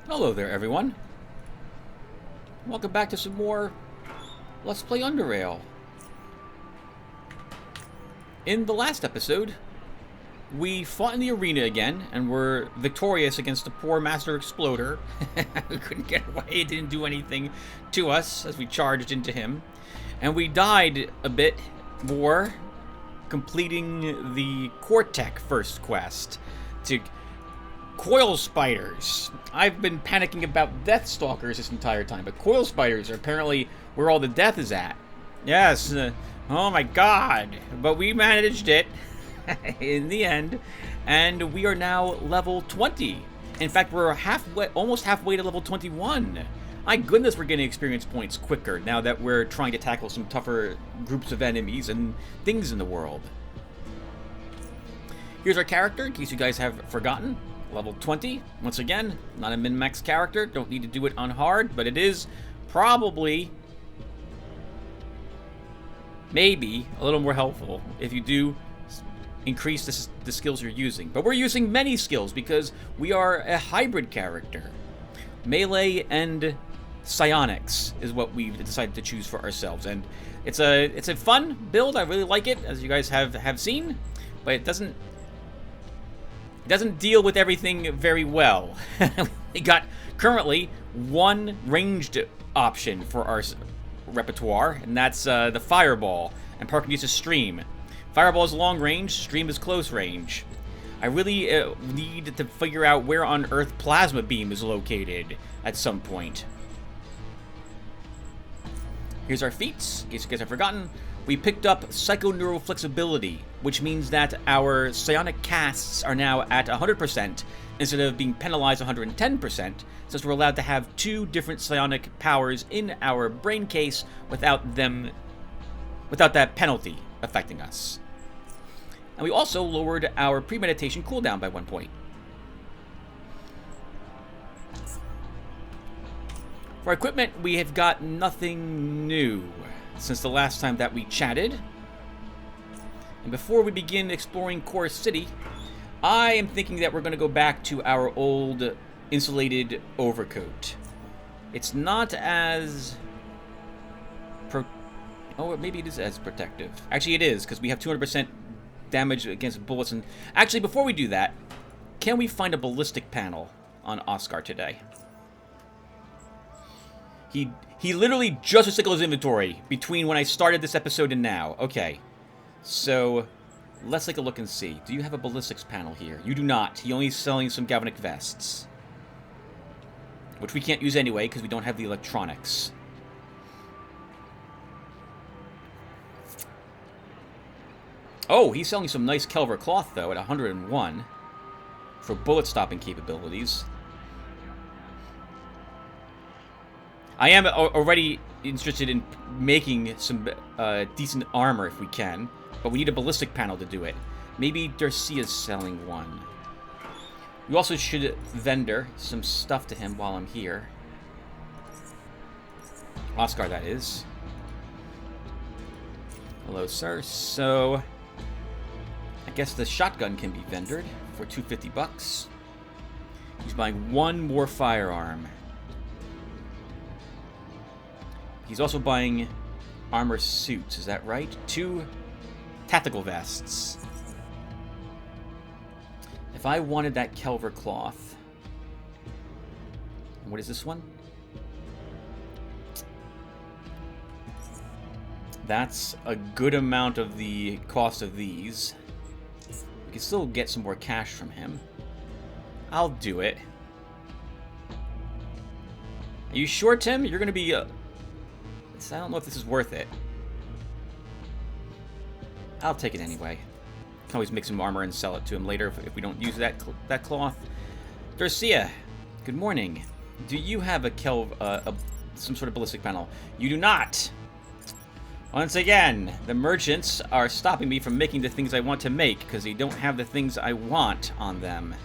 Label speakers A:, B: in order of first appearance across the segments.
A: Hello there, everyone. Welcome back to some more Let's Play Underrail. In the last episode, we fought in the arena again, and were victorious against the poor Master Exploder. We couldn't get away, it didn't do anything to us as we charged into him. And we died a bit more, completing the Cortec first quest to coil spiders. I've been panicking about death stalkers this entire time, but coil spiders are apparently where all the death is at. Yes, oh my god. But we managed it in the end, and we are now level 20. In fact, we're almost halfway to level 21. My goodness, we're getting experience points quicker now that we're trying to tackle some tougher groups of enemies and things in the world. Here's our character, in case you guys have forgotten. Level 20, once again, not a min-max character, don't need to do it on hard, but it is probably, maybe, a little more helpful if you do increase the skills you're using. But we're using many skills because we are a hybrid character. Melee and psionics is what we've decided to choose for ourselves, and it's a fun build. I really like it, as you guys have seen, but it doesn't deal with everything very well. We got currently one ranged option for our repertoire, and that's the Fireball, and Parker needs to Stream. Fireball is long range, Stream is close range. I really need to figure out where on Earth Plasma Beam is located at some point. Here's our feats, in case you guys have forgotten. We picked up Psychoneural Flexibility, which means that our psionic casts are now at 100% instead of being penalized 110%, since we're allowed to have two different psionic powers in our brain case without that penalty affecting us. And we also lowered our premeditation cooldown by 1 point. For equipment, we have got nothing new since the last time that we chatted. And before we begin exploring Core City, I am thinking that we're going to go back to our old insulated overcoat. It's not as... Oh, maybe it is as protective. Actually, it is, because we have 200% damage against bullets. And actually, before we do that, can we find a ballistic panel on Oscar today? He literally just recycled his inventory between when I started this episode and now. Okay, so let's take a look and see. Do you have a ballistics panel here? You do not. He only is selling some galvanic vests, which we can't use anyway because we don't have the electronics. Oh, he's selling some nice Kelver cloth, though, at 101 for bullet-stopping capabilities. I am already interested in making some decent armor if we can, but we need a ballistic panel to do it. Maybe Darcia's selling one. We also should vendor some stuff to him while I'm here. Oscar, that is. Hello, sir. So, I guess the shotgun can be vendored for $250. He's buying one more firearm. He's also buying armor suits, is that right? 2 tactical vests. If I wanted that Kelver cloth... What is this one? That's a good amount of the cost of these. We can still get some more cash from him. I'll do it. Are you sure, Tim? You're going to be... I don't know if this is worth it. I'll take it anyway. Can always make some armor and sell it to him later if we don't use that cloth. Darcia, good morning. Do you have some sort of ballistic panel? You do not. Once again, the merchants are stopping me from making the things I want to make because they don't have the things I want on them.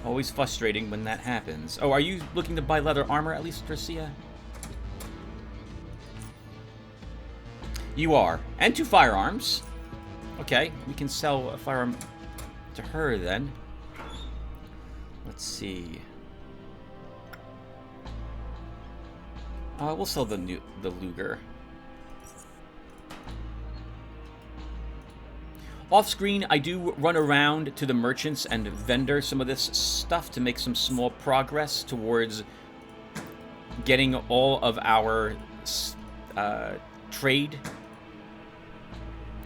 A: Always frustrating when that happens. Oh, are you looking to buy leather armor at least, Darcia? You are. And 2 firearms. Okay, we can sell a firearm to her then. Let's see. We'll sell the Luger. Off screen, I do run around to the merchants and vendor some of this stuff to make some small progress towards getting all of our trade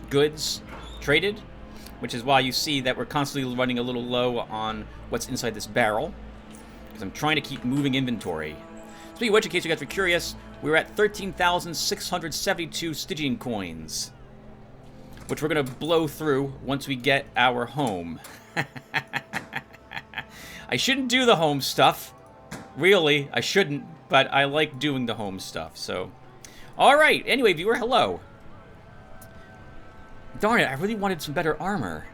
A: goods traded, which is why you see that we're constantly running a little low on what's inside this barrel, because I'm trying to keep moving inventory. Speaking of which, in case you guys were curious, we're at 13,672 Stygian coins, which we're going to blow through once we get our home. I shouldn't do the home stuff. Really, I shouldn't, but I like doing the home stuff, so... Alright, anyway, viewer, hello. Darn it, I really wanted some better armor.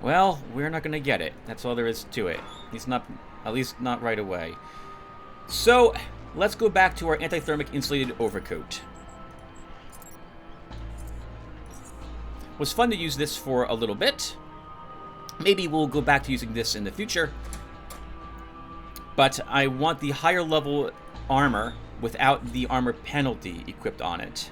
A: Well, we're not going to get it. That's all there is to it. At least not right away. So, let's go back to our anti-thermic insulated overcoat. It was fun to use this for a little bit. Maybe we'll go back to using this in the future. But I want the higher level armor without the armor penalty equipped on it.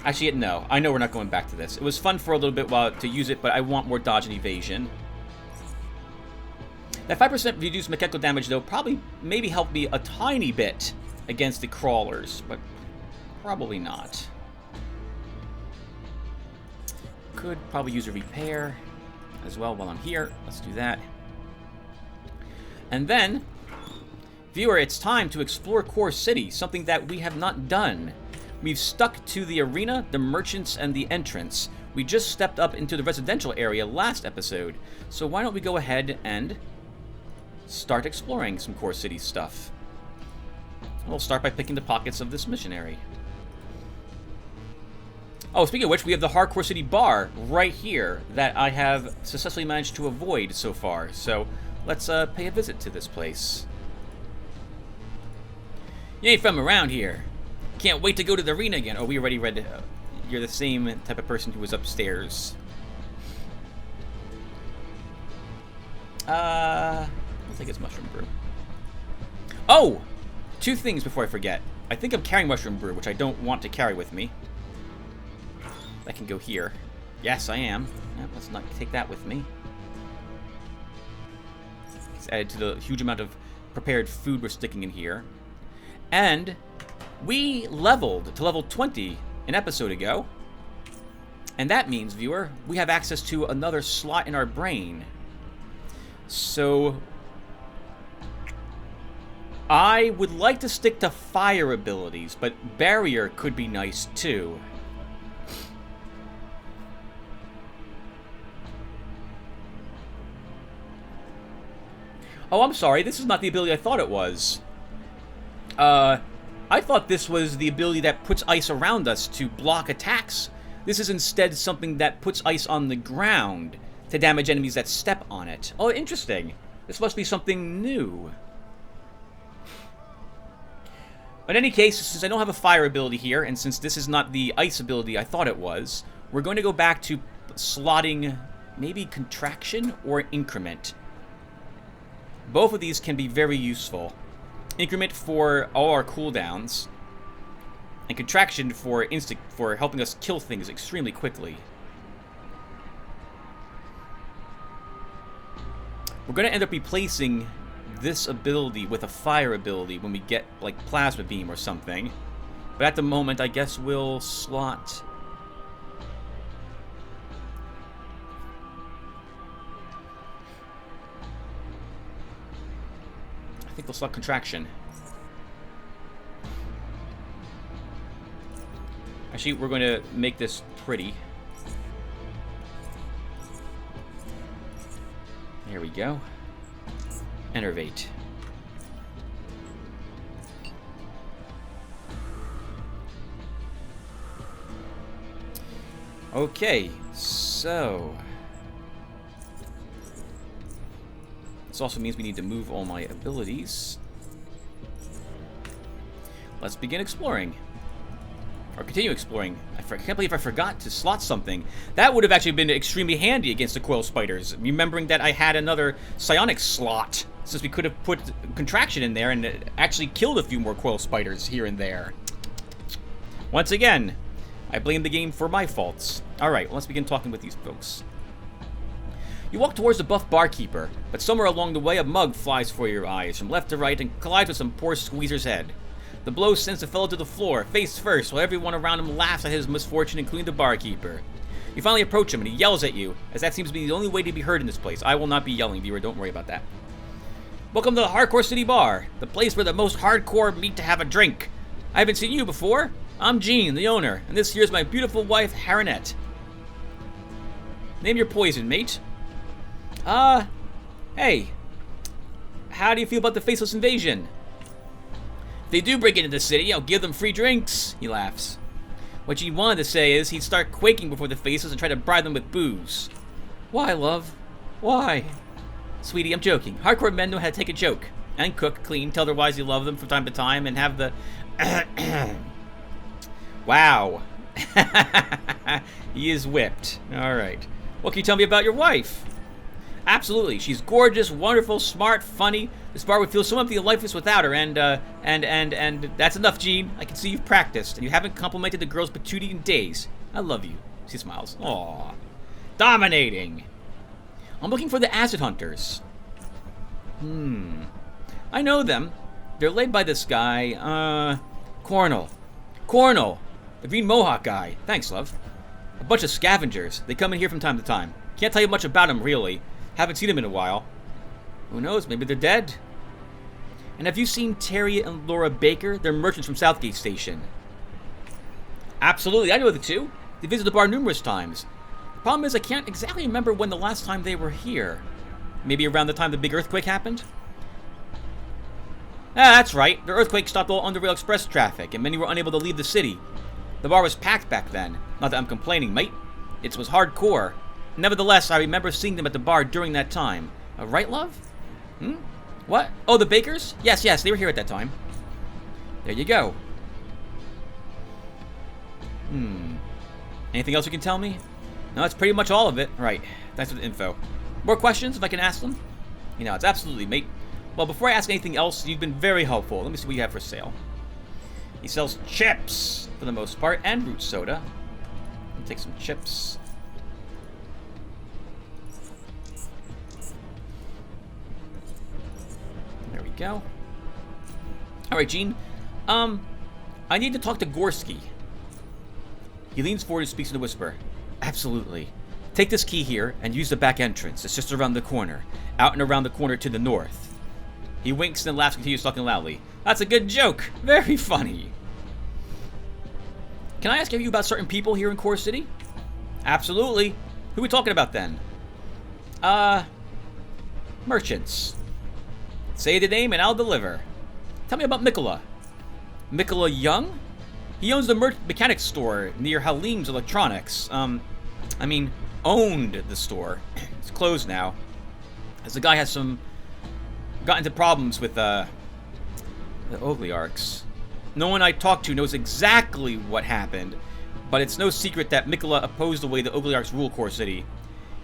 A: Actually, no. I know we're not going back to this. It was fun for a little bit while to use it, but I want more dodge and evasion. That 5% reduced mechanical damage, though, probably maybe helped me a tiny bit against the crawlers, but probably not. Could probably use a repair as well while I'm here. Let's do that. And then, viewer, it's time to explore Core City, something that we have not done. We've stuck to the arena, the merchants, and the entrance. We just stepped up into the residential area last episode, so why don't we go ahead and start exploring some Core City stuff. We'll start by picking the pockets of this missionary. Oh, speaking of which, we have the Hardcore City bar right here that I have successfully managed to avoid so far, so let's pay a visit to this place. You ain't from around here. Can't wait to go to the arena again. Oh, we already read it. You're the same type of person who was upstairs. I'll take his mushroom brew. Oh! 2 things before I forget. I think I'm carrying mushroom brew, which I don't want to carry with me. That can go here. Yes, I am. Let's not take that with me. It's added to the huge amount of prepared food we're sticking in here. And we leveled to level 20 an episode ago. And that means, viewer, we have access to another slot in our brain. So I would like to stick to fire abilities, but barrier could be nice too. Oh, I'm sorry, this is not the ability I thought it was. I thought this was the ability that puts ice around us to block attacks. This is instead something that puts ice on the ground to damage enemies that step on it. Oh, interesting. This must be something new. In any case, since I don't have a fire ability here, and since this is not the ice ability I thought it was, we're going to go back to slotting maybe contraction or increment. Both of these can be very useful. Increment for all our cooldowns, and contraction for helping us kill things extremely quickly. We're going to end up replacing this ability with a fire ability when we get, like, Plasma Beam or something. But at the moment, I guess we'll slot... I think we'll slot contraction. Actually, we're going to make this pretty. There we go. Enervate. Okay, so... this also means we need to move all my abilities. Let's begin exploring. Or continue exploring. I can't believe I forgot to slot something. That would have actually been extremely handy against the coil spiders. Remembering that I had another psionic slot, since we could have put contraction in there and actually killed a few more coil spiders here and there. Once again, I blame the game for my faults. Alright, let's begin talking with these folks. You walk towards the buff barkeeper, but somewhere along the way a mug flies for your eyes from left to right and collides with some poor squeezer's head. The blow sends the fellow to the floor, face first, while everyone around him laughs at his misfortune, including the barkeeper. You finally approach him, and he yells at you, as that seems to be the only way to be heard in this place. I will not be yelling, viewer, don't worry about that. Welcome to the Hardcore City Bar, the place where the most hardcore meet to have a drink. I haven't seen you before. I'm Gene, the owner, and this here's my beautiful wife, Harinette. Name your poison, mate. Hey. How do you feel about the faceless invasion? If they do break into the city, I'll give them free drinks, he laughs. What Gene wanted to say is he'd start quaking before the faceless and try to bribe them with booze. Why, love? Why? Sweetie, I'm joking. Hardcore men know how to take a joke. And cook, clean, tell their wives you love them from time to time, and have the... Wow. He is whipped. Alright. What can you tell me about your wife? Absolutely. She's gorgeous, wonderful, smart, funny. This bar would feel so empty and lifeless without her, and that's enough, Gene. I can see you've practiced, and you haven't complimented the girl's patootie in days. I love you. She smiles. Aww. Dominating. I'm looking for the acid hunters. I know them. They're led by this guy, Cornell. Cornell! The green mohawk guy. Thanks, love. A bunch of scavengers. They come in here from time to time. Can't tell you much about them, really. Haven't seen them in a while. Who knows? Maybe they're dead. And have you seen Terry and Laura Baker? They're merchants from Southgate Station. Absolutely, I know the two. They visit the bar numerous times. The problem is I can't exactly remember when the last time they were here. Maybe around the time the big earthquake happened? Ah, that's right. The earthquake stopped all Underrail Express traffic, and many were unable to leave the city. The bar was packed back then. Not that I'm complaining, mate. It was hardcore. Nevertheless, I remember seeing them at the bar during that time. Right, love? What? Oh, the Bakers? Yes, they were here at that time. There you go. Anything else you can tell me? No, that's pretty much all of it. Right. Thanks for the info. More questions, if I can ask them? You know, it's absolutely, mate. Well, before I ask anything else, you've been very helpful. Let me see what you have for sale. He sells chips, for the most part, and root soda. Let me take some chips. There we go. Alright, Gene. I need to talk to Gorski. He leans forward and speaks in a whisper. Absolutely. Take this key here and use the back entrance. It's just around the corner. Out and around the corner to the north. He winks and laughs and continues talking loudly. That's a good joke. Very funny. Can I ask you about certain people here in Core City? Absolutely. Who are we talking about then? Merchants. Say the name and I'll deliver. Tell me about Mikola. Mikola Young? He owns the mechanics store near Halim's Electronics. Owned the store. It's closed now. As the guy has got into problems with, the Ogliarchs. No one I talked to knows exactly what happened, but it's no secret that Mikola opposed the way the Ogliarchs rule Core City.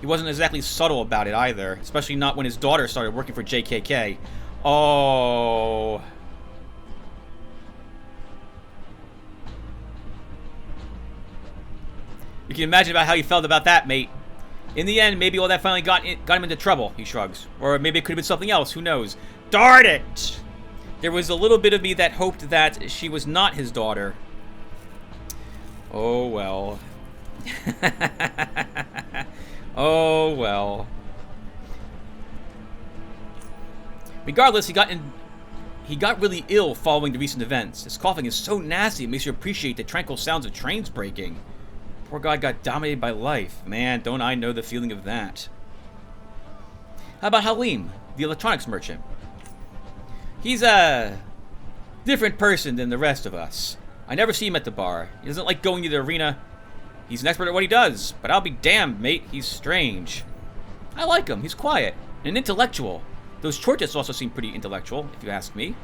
A: He wasn't exactly subtle about it either, especially not when his daughter started working for JKK. Oh... You can imagine about how he felt about that, mate. In the end, maybe all that finally got him into trouble, he shrugs. Or maybe it could have been something else, who knows. Darn it! There was a little bit of me that hoped that she was not his daughter. Oh, well. Oh, well. Regardless, he got really ill following the recent events. His coughing is so nasty, it makes you appreciate the tranquil sounds of trains breaking. Poor guy got dominated by life. Man, don't I know the feeling of that. How about Halim, the electronics merchant? He's a different person than the rest of us. I never see him at the bar. He doesn't like going to the arena. He's an expert at what he does, but I'll be damned, mate, he's strange. I like him. He's quiet and intellectual. Those Chortists also seem pretty intellectual, if you ask me.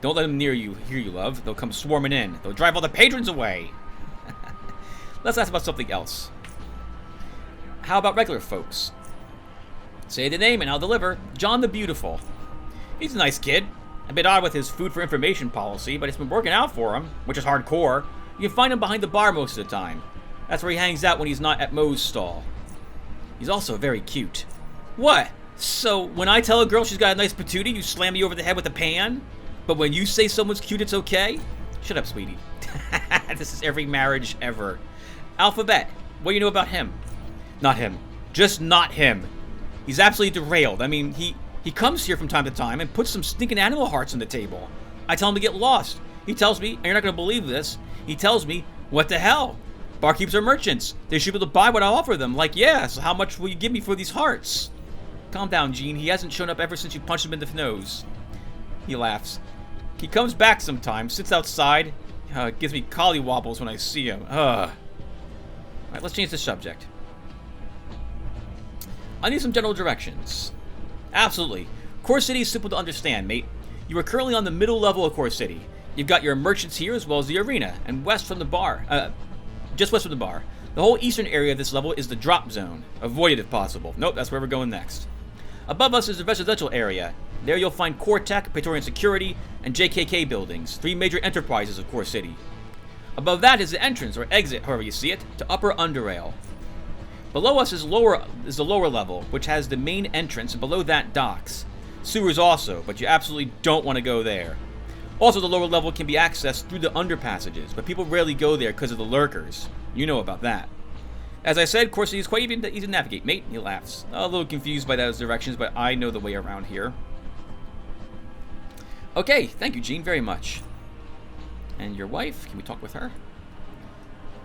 A: Don't let them near you, hear you, love. They'll come swarming in. They'll drive all the patrons away. Let's ask about something else. How about regular folks? Say the name and I'll deliver. John the Beautiful. He's a nice kid. A bit odd with his food for information policy, but it's been working out for him, which is hardcore. You can find him behind the bar most of the time. That's where he hangs out when he's not at Moe's stall. He's also very cute. What? So, when I tell a girl she's got a nice patootie, you slam me over the head with a pan? But when you say someone's cute, it's okay? Shut up, sweetie. This is every marriage ever. Alphabet. What do you know about him? Not him. Just not him. He's absolutely derailed. I mean, he comes here from time to time and puts some stinking animal hearts on the table. I tell him to get lost. He tells me, and you're not going to believe this, he tells me, what the hell? Barkeeps are merchants. They should be able to buy what I offer them. Like, yeah, so how much will you give me for these hearts? Calm down, Gene. He hasn't shown up ever since you punched him in the nose. He laughs. He comes back sometimes, sits outside. Gives me collywobbles when I see him. Alright, let's change the subject. I need some general directions. Absolutely. Core City is simple to understand, mate. You are currently on the middle level of Core City. You've got your merchants here as well as the arena, and west from the bar. Just west from the bar. The whole eastern area of this level is the drop zone. Avoid it if possible. Nope, that's where we're going next. Above us is the residential area. There you'll find Core Tech, Praetorian Security, and JKK buildings, 3 major enterprises of Core City. Above that is the entrance, or exit, however you see it, to Upper Underrail. Below us is the lower level, which has the main entrance, and below that docks. Sewers also, but you absolutely don't want to go there. Also, the lower level can be accessed through the underpassages, but people rarely go there because of the lurkers. You know about that. As I said, Core City is quite easy to navigate, mate. He laughs. A little confused by those directions, but I know the way around here. Okay, thank you, Gene, very much. And your wife? Can we talk with her?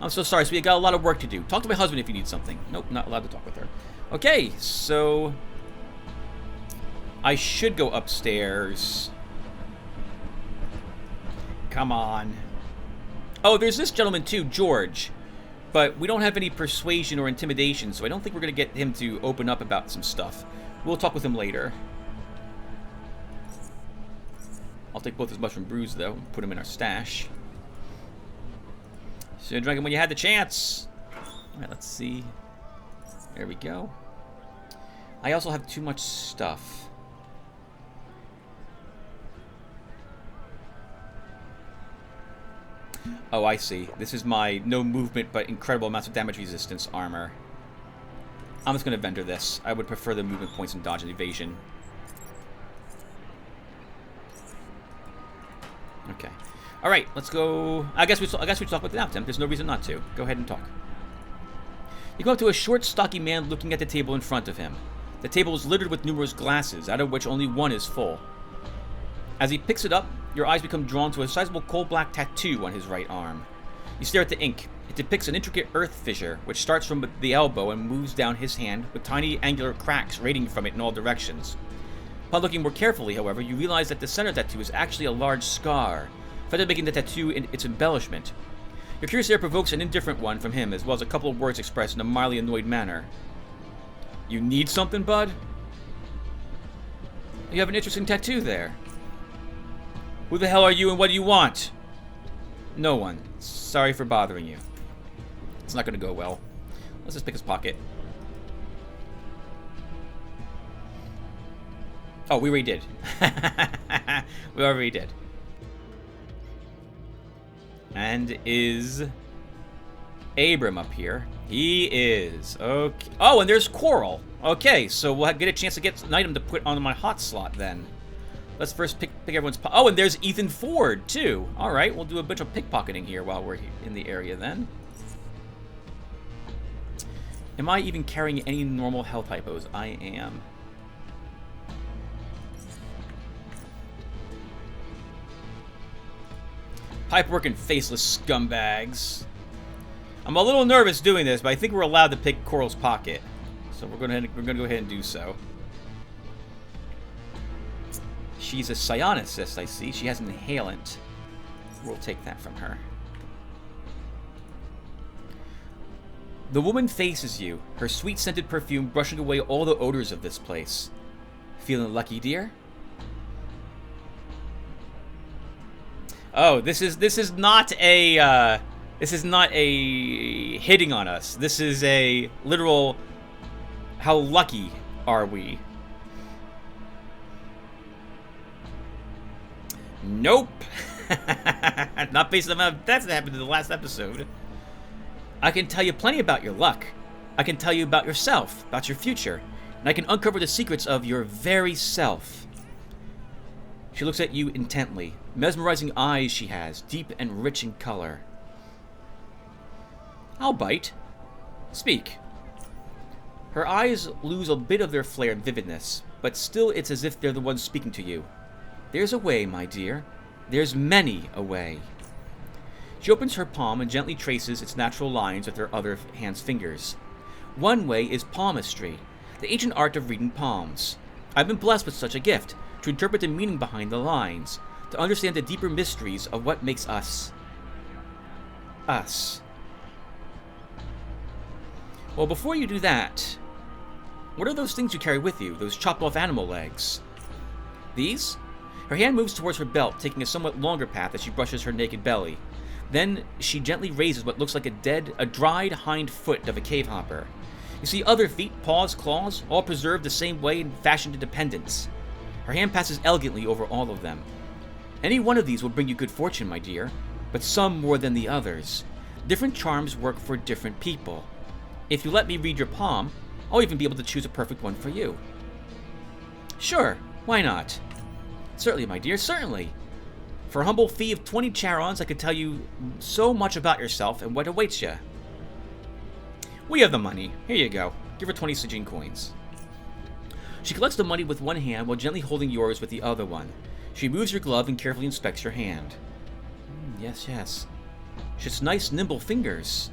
A: I'm so sorry, so we got a lot of work to do. Talk to my husband if you need something. Nope, not allowed to talk with her. Okay, so I should go upstairs. Come on. Oh, there's this gentleman too, George. But we don't have any persuasion or intimidation, so I don't think we're going to get him to open up about some stuff. We'll talk with him later. I'll take both his mushroom brews, though, and put them in our stash. Should have drank them when you had the chance. Alright, let's see. There we go. I also have too much stuff. Oh, I see. This is my no movement but incredible amounts of damage resistance armor. I'm just going to vendor this. I would prefer the movement points and dodge and evasion. Okay. All right, let's go. I guess we talk with it now, Tim. There's no reason not to. Go ahead and talk. You go up to a short, stocky man looking at the table in front of him. The table is littered with numerous glasses, out of which only one is full. As he picks it up, your eyes become drawn to a sizable coal-black tattoo on his right arm. You stare at the ink. It depicts an intricate earth fissure, which starts from the elbow and moves down his hand, with tiny angular cracks radiating from it in all directions. Upon looking more carefully, however, you realize that the center tattoo is actually a large scar, further making the tattoo its embellishment. Your curious air provokes an indifferent one from him, as well as a couple of words expressed in a mildly annoyed manner. You need something, bud? You have an interesting tattoo there. Who the hell are you and what do you want? No one. Sorry for bothering you. It's not going to go well. Let's just pick his pocket. Oh, we already did. We already did. And is Abram up here? He is. Okay. Oh, and there's Coral. Okay, so we'll get a chance to get an item to put on my hot slot then. Let's first pick everyone's... Oh, and there's Ethan Ford, too. All right, we'll do a bunch of pickpocketing here while we're in the area then. Am I even carrying any normal health hypos? I am. Pipe-working faceless scumbags. I'm a little nervous doing this, but I think we're allowed to pick Coral's pocket. So we're gonna go ahead and do so. She's a psionicist, I see. She has an inhalant. We'll take that from her. The woman faces you, her sweet-scented perfume brushing away all the odors of this place. Feeling lucky, dear? Oh, this is not a hitting on us. This is a literal, how lucky are we? Nope. Not based on that happened in the last episode. I can tell you plenty about your luck. I can tell you about yourself, about your future, and I can uncover the secrets of your very self. She looks at you intently. Mesmerizing eyes she has, deep and rich in color. I'll bite. Speak. Her eyes lose a bit of their flare and vividness, but still it's as if they're the ones speaking to you. There's a way, my dear. There's many a way. She opens her palm and gently traces its natural lines with her other hand's fingers. One way is palmistry, the ancient art of reading palms. I've been blessed with such a gift, to interpret the meaning behind the lines, to understand the deeper mysteries of what makes us. Us. Well, before you do that, what are those things you carry with you, those chopped off animal legs? These? Her hand moves towards her belt, taking a somewhat longer path as she brushes her naked belly. Then she gently raises what looks like a dried hind foot of a cave hopper. You see other feet, paws, claws, all preserved the same way and fashioned to dependence. Her hand passes elegantly over all of them. Any one of these will bring you good fortune, my dear, but some more than the others. Different charms work for different people. If you let me read your palm, I'll even be able to choose a perfect one for you. Sure, why not? Certainly, my dear, certainly. For a humble fee of 20 charons, I could tell you so much about yourself and what awaits you. We have the money. Here you go. Give her 20 Sijin coins. She collects the money with one hand while gently holding yours with the other one. She removes your glove and carefully inspects your hand. Yes, yes. She has nice, nimble fingers.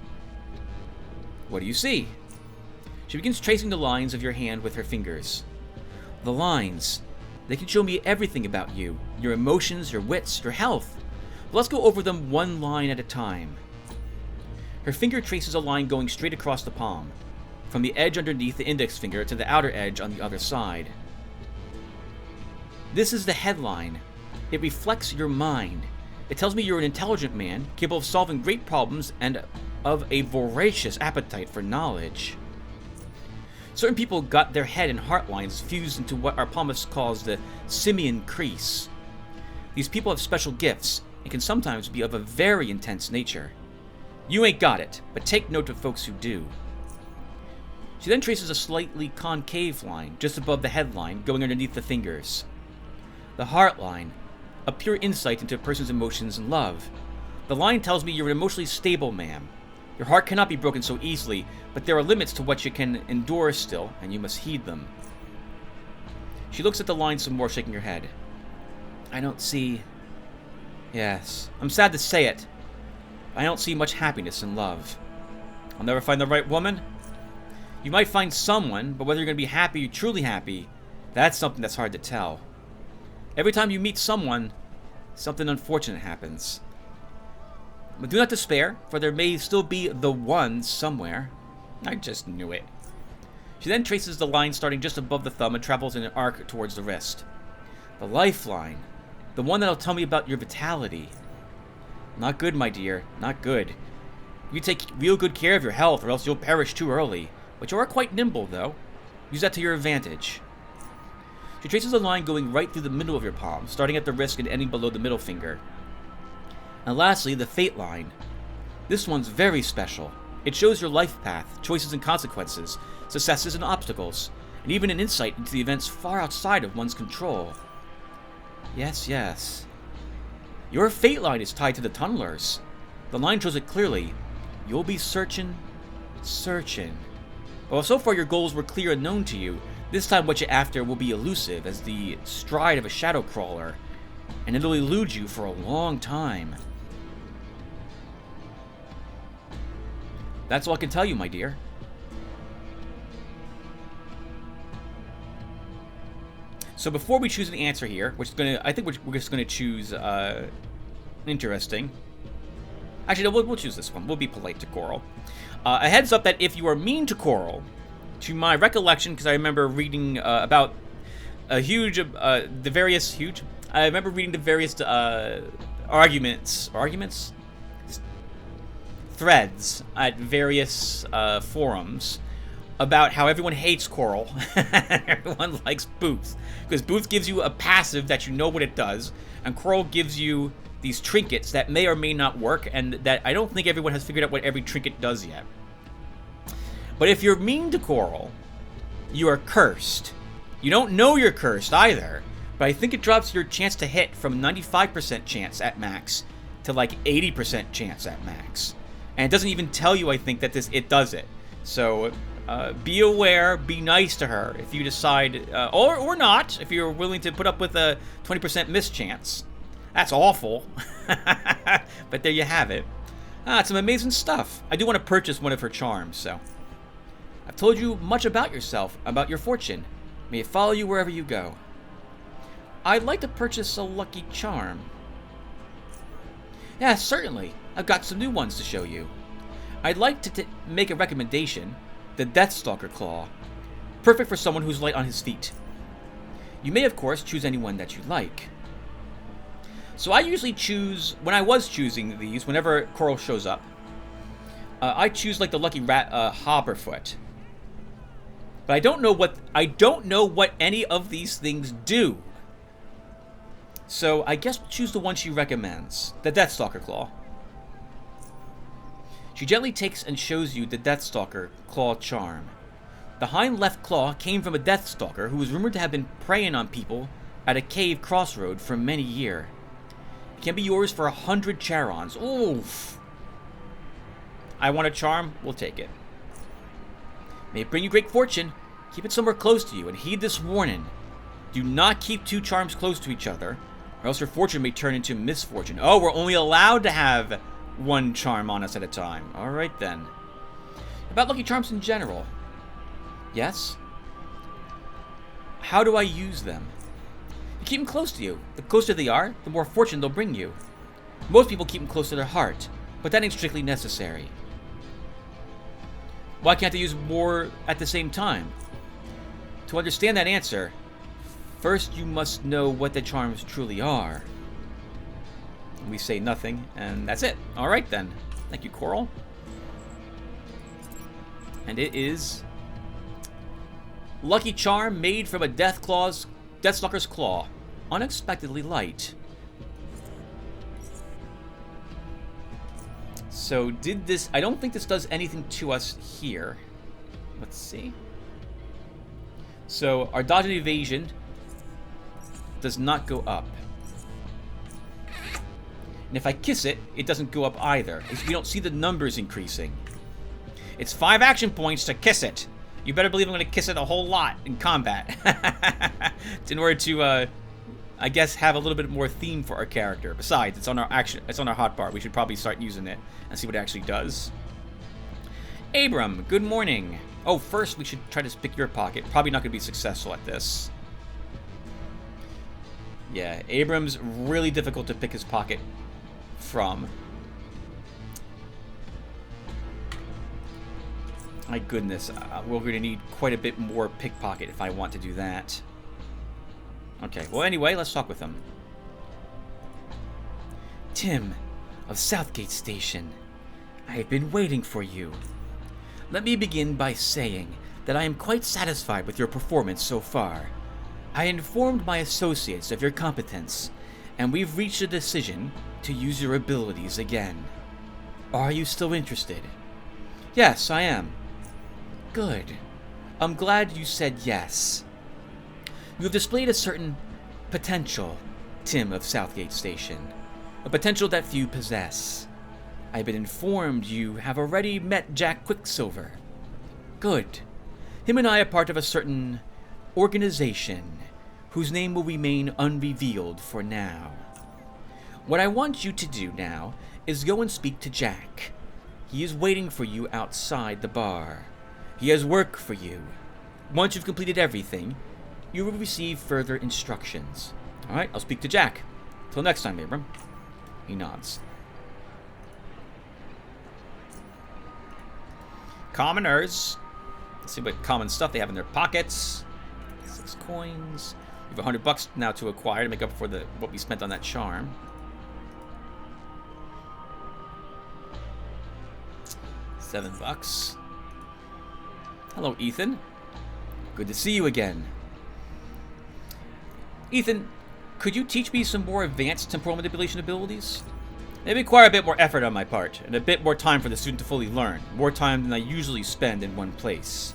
A: What do you see? She begins tracing the lines of your hand with her fingers. The lines. They can show me everything about you, your emotions, your wits, your health. But let's go over them one line at a time. Her finger traces a line going straight across the palm, from the edge underneath the index finger to the outer edge on the other side. This is the headline. It reflects your mind. It tells me you're an intelligent man, capable of solving great problems and of a voracious appetite for knowledge. Certain people got their head and heart lines fused into what our palmist calls the simian crease. These people have special gifts and can sometimes be of a very intense nature. You ain't got it, but take note of folks who do. She then traces a slightly concave line just above the headline going underneath the fingers. The heart line, a pure insight into a person's emotions and love. The line tells me you're an emotionally stable man. Your heart cannot be broken so easily, but there are limits to what you can endure still, and you must heed them. She looks at the line some more, shaking her head. I don't see... Yes, I'm sad to say it. I don't see much happiness in love. I'll never find the right woman. You might find someone, but whether you're going to be happy or truly happy, that's something that's hard to tell. Every time you meet someone, something unfortunate happens. But do not despair, for there may still be the one somewhere. I just knew it. She then traces the line starting just above the thumb and travels in an arc towards the wrist. The lifeline. The one that'll tell me about your vitality. Not good, my dear. Not good. You take real good care of your health, or else you'll perish too early. But you are quite nimble, though. Use that to your advantage. She traces a line going right through the middle of your palm, starting at the wrist and ending below the middle finger. And lastly, the fate line. This one's very special. It shows your life path, choices and consequences, successes and obstacles, and even an insight into the events far outside of one's control. Yes, yes. Your fate line is tied to the tunnelers. The line shows it clearly. You'll be searching. While so far your goals were clear and known to you, this time what you're after will be elusive as the stride of a shadow crawler, and it'll elude you for a long time. That's all I can tell you, my dear. So before we choose an answer here, I think we're just gonna choose interesting. Actually, no, we'll choose this one. We'll be polite to Coral. A heads up that if you are mean to Coral, to my recollection, because I remember reading about I remember reading the various arguments, threads at various forums about how everyone hates Coral. Everyone likes Booth. Because Booth gives you a passive that you know what it does, and Coral gives you these trinkets that may or may not work, and that I don't think everyone has figured out what every trinket does yet. But if you're mean to Coral, you are cursed. You don't know you're cursed either, but I think it drops your chance to hit from 95% chance at max to like 80% chance at max. And it doesn't even tell you, I think, that it does it. So be aware, be nice to her if you decide, or not, if you're willing to put up with a 20% miss chance. That's awful. But there you have it. It's some amazing stuff. I do want to purchase one of her charms, so. I've told you much about yourself, about your fortune. May it follow you wherever you go. I'd like to purchase a lucky charm. Yeah, certainly. I've got some new ones to show you. I'd like to make a recommendation. The Deathstalker Claw. Perfect for someone who's light on his feet. You may, of course, choose anyone that you like. So I usually choose, when I was choosing these, whenever Coral shows up, I choose like the Lucky Rat Hopperfoot. But I don't know what any of these things do. So I guess we'll choose the one she recommends, the Deathstalker Claw. She gently takes and shows you the Deathstalker Claw charm. The hind left claw came from a Deathstalker who was rumored to have been preying on people at a cave crossroad for many years. It can be yours for 100 charons. Oof. I want a charm, we'll take it. May it bring you great fortune. Keep it somewhere close to you, and heed this warning. Do not keep two charms close to each other, or else your fortune may turn into misfortune. Oh, we're only allowed to have one charm on us at a time. Alright then. About lucky charms in general. Yes? How do I use them? You keep them close to you. The closer they are, the more fortune they'll bring you. Most people keep them close to their heart, but that ain't strictly necessary. Why can't they use more at the same time? To understand that answer, first you must know what the charms truly are. We say nothing, and that's it. Alright then. Thank you, Coral. And it is Lucky Charm made from a Deathstalker's Claw. Unexpectedly light. So did this... I don't think this does anything to us here. Let's see. So our dodge and evasion does not go up. And if I kiss it, it doesn't go up either. We don't see the numbers increasing. It's 5 action points to kiss it. You better believe I'm going to kiss it a whole lot in combat. In order to, I guess, have a little bit more theme for our character. Besides, it's on our hotbar. We should probably start using it and see what it actually does. Abram, good morning. Oh, first we should try to pick your pocket. Probably not going to be successful at this. Yeah, Abram's really difficult to pick his pocket from. My goodness, we're going to need quite a bit more pickpocket if I want to do that. Okay, well anyway, let's talk with him. Tim, of Southgate Station. I have been waiting for you. Let me begin by saying that I am quite satisfied with your performance so far. I informed my associates of your competence, and we've reached a decision to use your abilities again. Are you still interested? Yes, I am. Good. I'm glad you said yes. You have displayed a certain potential, Tim of Southgate Station. A potential that few possess. I've been informed you have already met Jack Quicksilver. Good. Him and I are part of a certain organization whose name will remain unrevealed for now. What I want you to do now is go and speak to Jack. He is waiting for you outside the bar. He has work for you. Once you've completed everything, you will receive further instructions. Alright, I'll speak to Jack. Till next time, Abram. He nods. Commoners. Let's see what common stuff they have in their pockets. 6 coins. We have $100 now to acquire to make up for what we spent on that charm. $7. Hello, Ethan. Good to see you again. Ethan, could you teach me some more advanced temporal manipulation abilities? They require a bit more effort on my part, and a bit more time for the student to fully learn. More time than I usually spend in one place.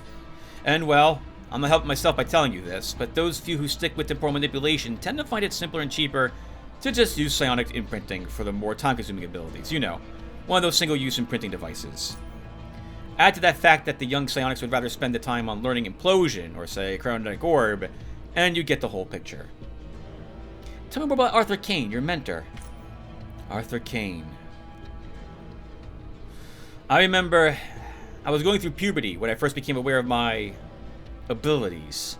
A: And, well, I'm not helping myself by telling you this, but those few who stick with temporal manipulation tend to find it simpler and cheaper to just use psionic imprinting for the more time-consuming abilities. You know, one of those single-use imprinting devices. Add to that fact that the young psionics would rather spend the time on learning implosion, or say, cryogenic orb, and you get the whole picture. Tell me more about Arthur Kane, your mentor. Arthur Kane. I remember I was going through puberty when I first became aware of my abilities.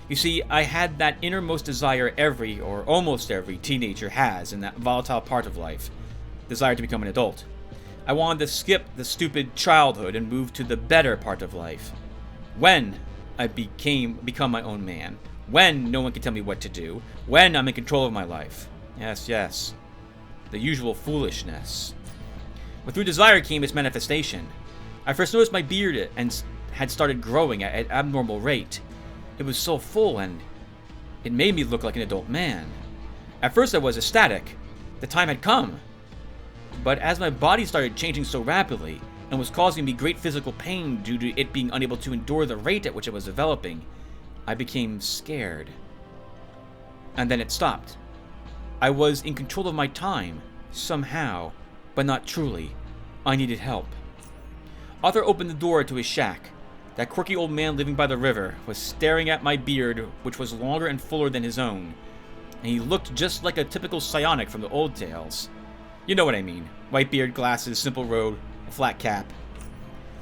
A: You see, I had that innermost desire every, or almost every, teenager has in that volatile part of life. Desire to become an adult. I wanted to skip the stupid childhood and move to the better part of life. When I become my own man. When no one can tell me what to do. When I'm in control of my life. Yes, yes. The usual foolishness. But through desire came its manifestation. I first noticed my beard and had started growing at an abnormal rate. It was so full and it made me look like an adult man. At first I was ecstatic. The time had come. But as my body started changing so rapidly and was causing me great physical pain due to it being unable to endure the rate at which it was developing, I became scared. And then it stopped. I was in control of my time, somehow, but not truly. I needed help. Arthur opened the door to his shack. That quirky old man living by the river was staring at my beard, which was longer and fuller than his own. And he looked just like a typical psionic from the old tales. You know what I mean. White beard, glasses, simple robe, a flat cap.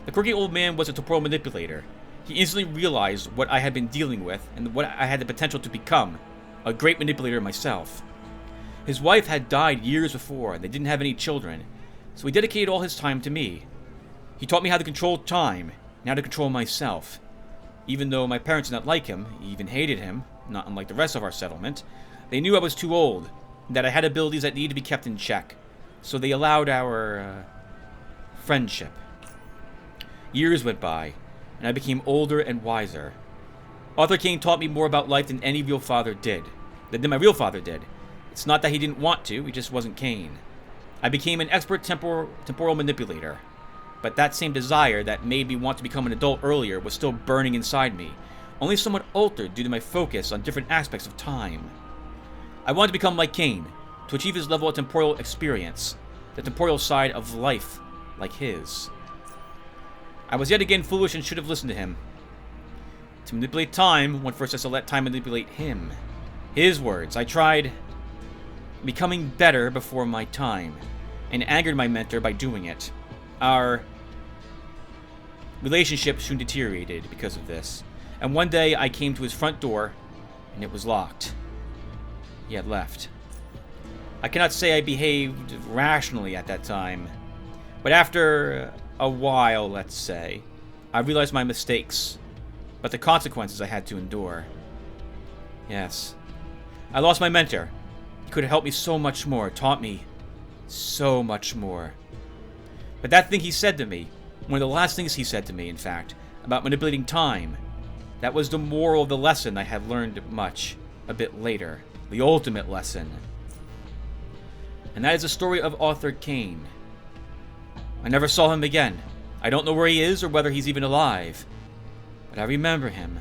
A: The quirky old man was a temporal manipulator. He instantly realized what I had been dealing with and what I had the potential to become. A great manipulator myself. His wife had died years before and they didn't have any children, so he dedicated all his time to me. He taught me how to control time and how to control myself. Even though my parents did not like him, even hated him, not unlike the rest of our settlement, they knew I was too old and that I had abilities that needed to be kept in check. So they allowed our friendship. Years went by, and I became older and wiser. Arthur Kane taught me more about life than any real father did. Than my real father did. It's not that he didn't want to, he just wasn't Kane. I became an expert temporal manipulator. But that same desire that made me want to become an adult earlier was still burning inside me, only somewhat altered due to my focus on different aspects of time. I wanted to become like Kane, to achieve his level of temporal experience, the temporal side of life like his. I was yet again foolish and should have listened to him. To manipulate time, one first has to let time manipulate him. His words. I tried becoming better before my time, and angered my mentor by doing it. Our relationship soon deteriorated because of this, and one day I came to his front door, and it was locked. He had left. I cannot say I behaved rationally at that time, but after a while, let's say, I realized my mistakes, but the consequences I had to endure. Yes. I lost my mentor. He could have helped me so much more, taught me so much more. But that thing he said to me, one of the last things he said to me, in fact, about manipulating time, that was the moral of the lesson I had learned much a bit later. The ultimate lesson. And that is the story of Arthur Kane. I never saw him again. I don't know where he is or whether he's even alive. But I remember him.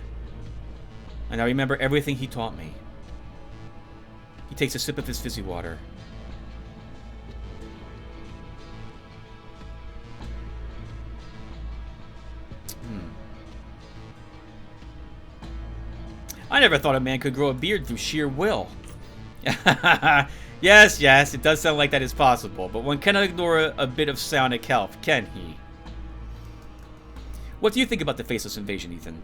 A: And I remember everything he taught me. He takes a sip of his fizzy water. I never thought a man could grow a beard through sheer will. Yes, it does sound like that is possible, but one cannot ignore a bit of psionic help, can he? What do you think about the Faceless invasion, Ethan?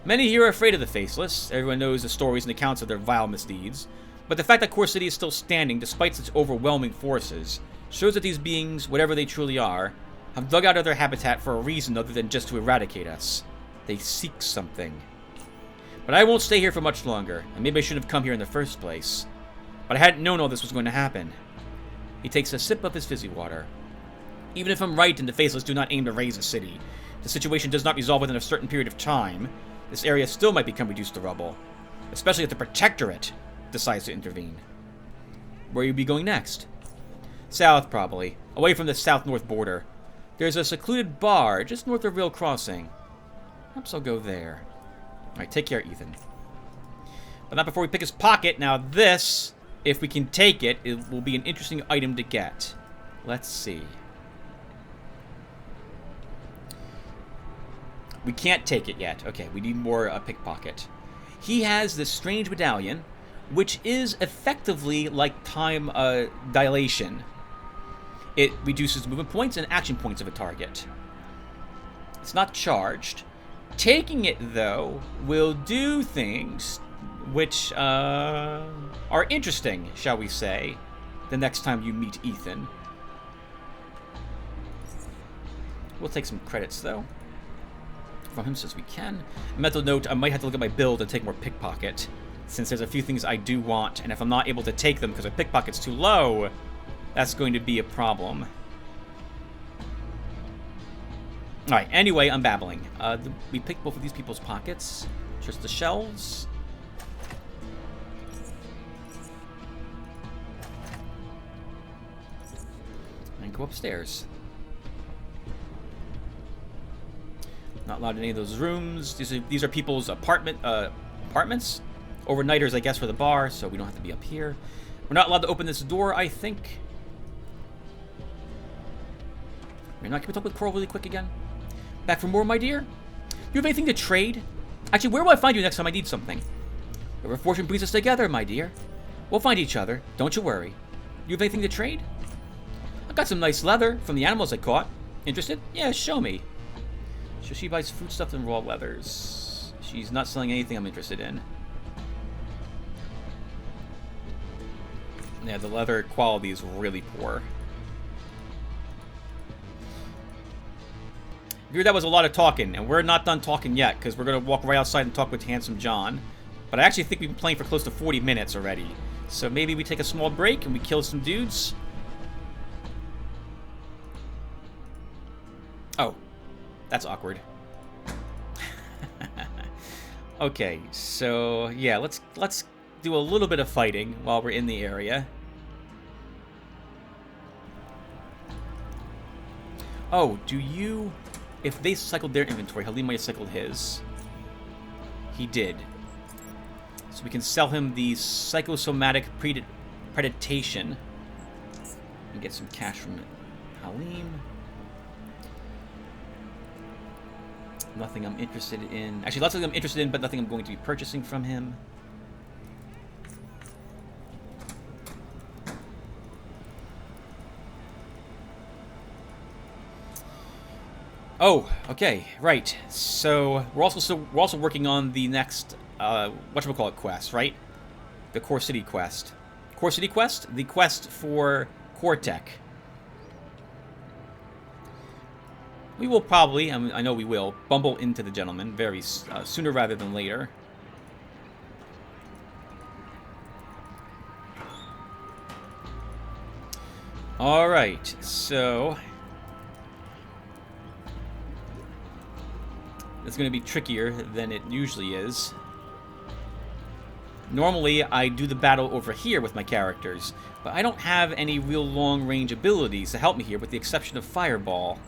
A: Many here are afraid of the Faceless. Everyone knows the stories and accounts of their vile misdeeds. But the fact that Core City is still standing despite such overwhelming forces shows that these beings, whatever they truly are, have dug out of their habitat for a reason other than just to eradicate us. They seek something. But I won't stay here for much longer, and maybe I shouldn't have come here in the first place. But I hadn't known all this was going to happen. He takes a sip of his fizzy water. Even if I'm right and the Faceless do not aim to raise a city, the situation does not resolve within a certain period of time, this area still might become reduced to rubble. Especially if the Protectorate decides to intervene. Where will you be going next? South, probably. Away from the south-north border. There's a secluded bar just north of Rail Crossing. Perhaps I'll go there. Alright, take care, Ethan. But not before we pick his pocket. Now this, if we can take it, it will be an interesting item to get. Let's see. We can't take it yet. Okay, we need more pickpocket. He has this strange medallion, which is effectively like time dilation. It reduces movement points and action points of a target. It's not charged. Taking it, though, will do things which are interesting, shall we say, the next time you meet Ethan. We'll take some credits, though, from him since we can. Mental note, I might have to look at my build and take more pickpocket, since there's a few things I do want, and if I'm not able to take them because my pickpocket's too low, that's going to be a problem. Alright, anyway, I'm babbling. We picked both of these people's pockets. Just the shelves. And go upstairs. Not allowed in any of those rooms. These are people's apartments. Overnighters, I guess, for the bar, so we don't have to be up here. We're not allowed to open this door, I think. Can we talk with Coral really quick again? Back for more, my dear? You have anything to trade? Actually, where will I find you next time I need something? Wherever fortune brings us together, my dear. We'll find each other. Don't you worry. You have anything to trade? I got some nice leather from the animals I caught. Interested? Yeah, show me. So she buys foodstuffs and raw leathers. She's not selling anything I'm interested in. Yeah, the leather quality is really poor. Dude, that was a lot of talking, and we're not done talking yet, because we're going to walk right outside and talk with Handsome John. But I actually think we've been playing for close to 40 minutes already. So maybe we take a small break and we kill some dudes. Oh, that's awkward. Okay, so yeah, let's do a little bit of fighting while we're in the area. Oh, do you... If they cycled their inventory, Halim might have cycled his. He did. So we can sell him the psychosomatic predation and get some cash from it. Halim. Nothing I'm interested in. Actually, lots of things I'm interested in, but nothing I'm going to be purchasing from him. Oh, okay, right. So we're also working on the next whatchamacallit quest, right? The Core City quest. Core City quest? The quest for Core Tech. We will probably, I know we will, bumble into the gentleman very sooner rather than later. Alright, so... it's going to be trickier than it usually is. Normally, I do the battle over here with my characters, but I don't have any real long-range abilities to help me here, with the exception of Fireball.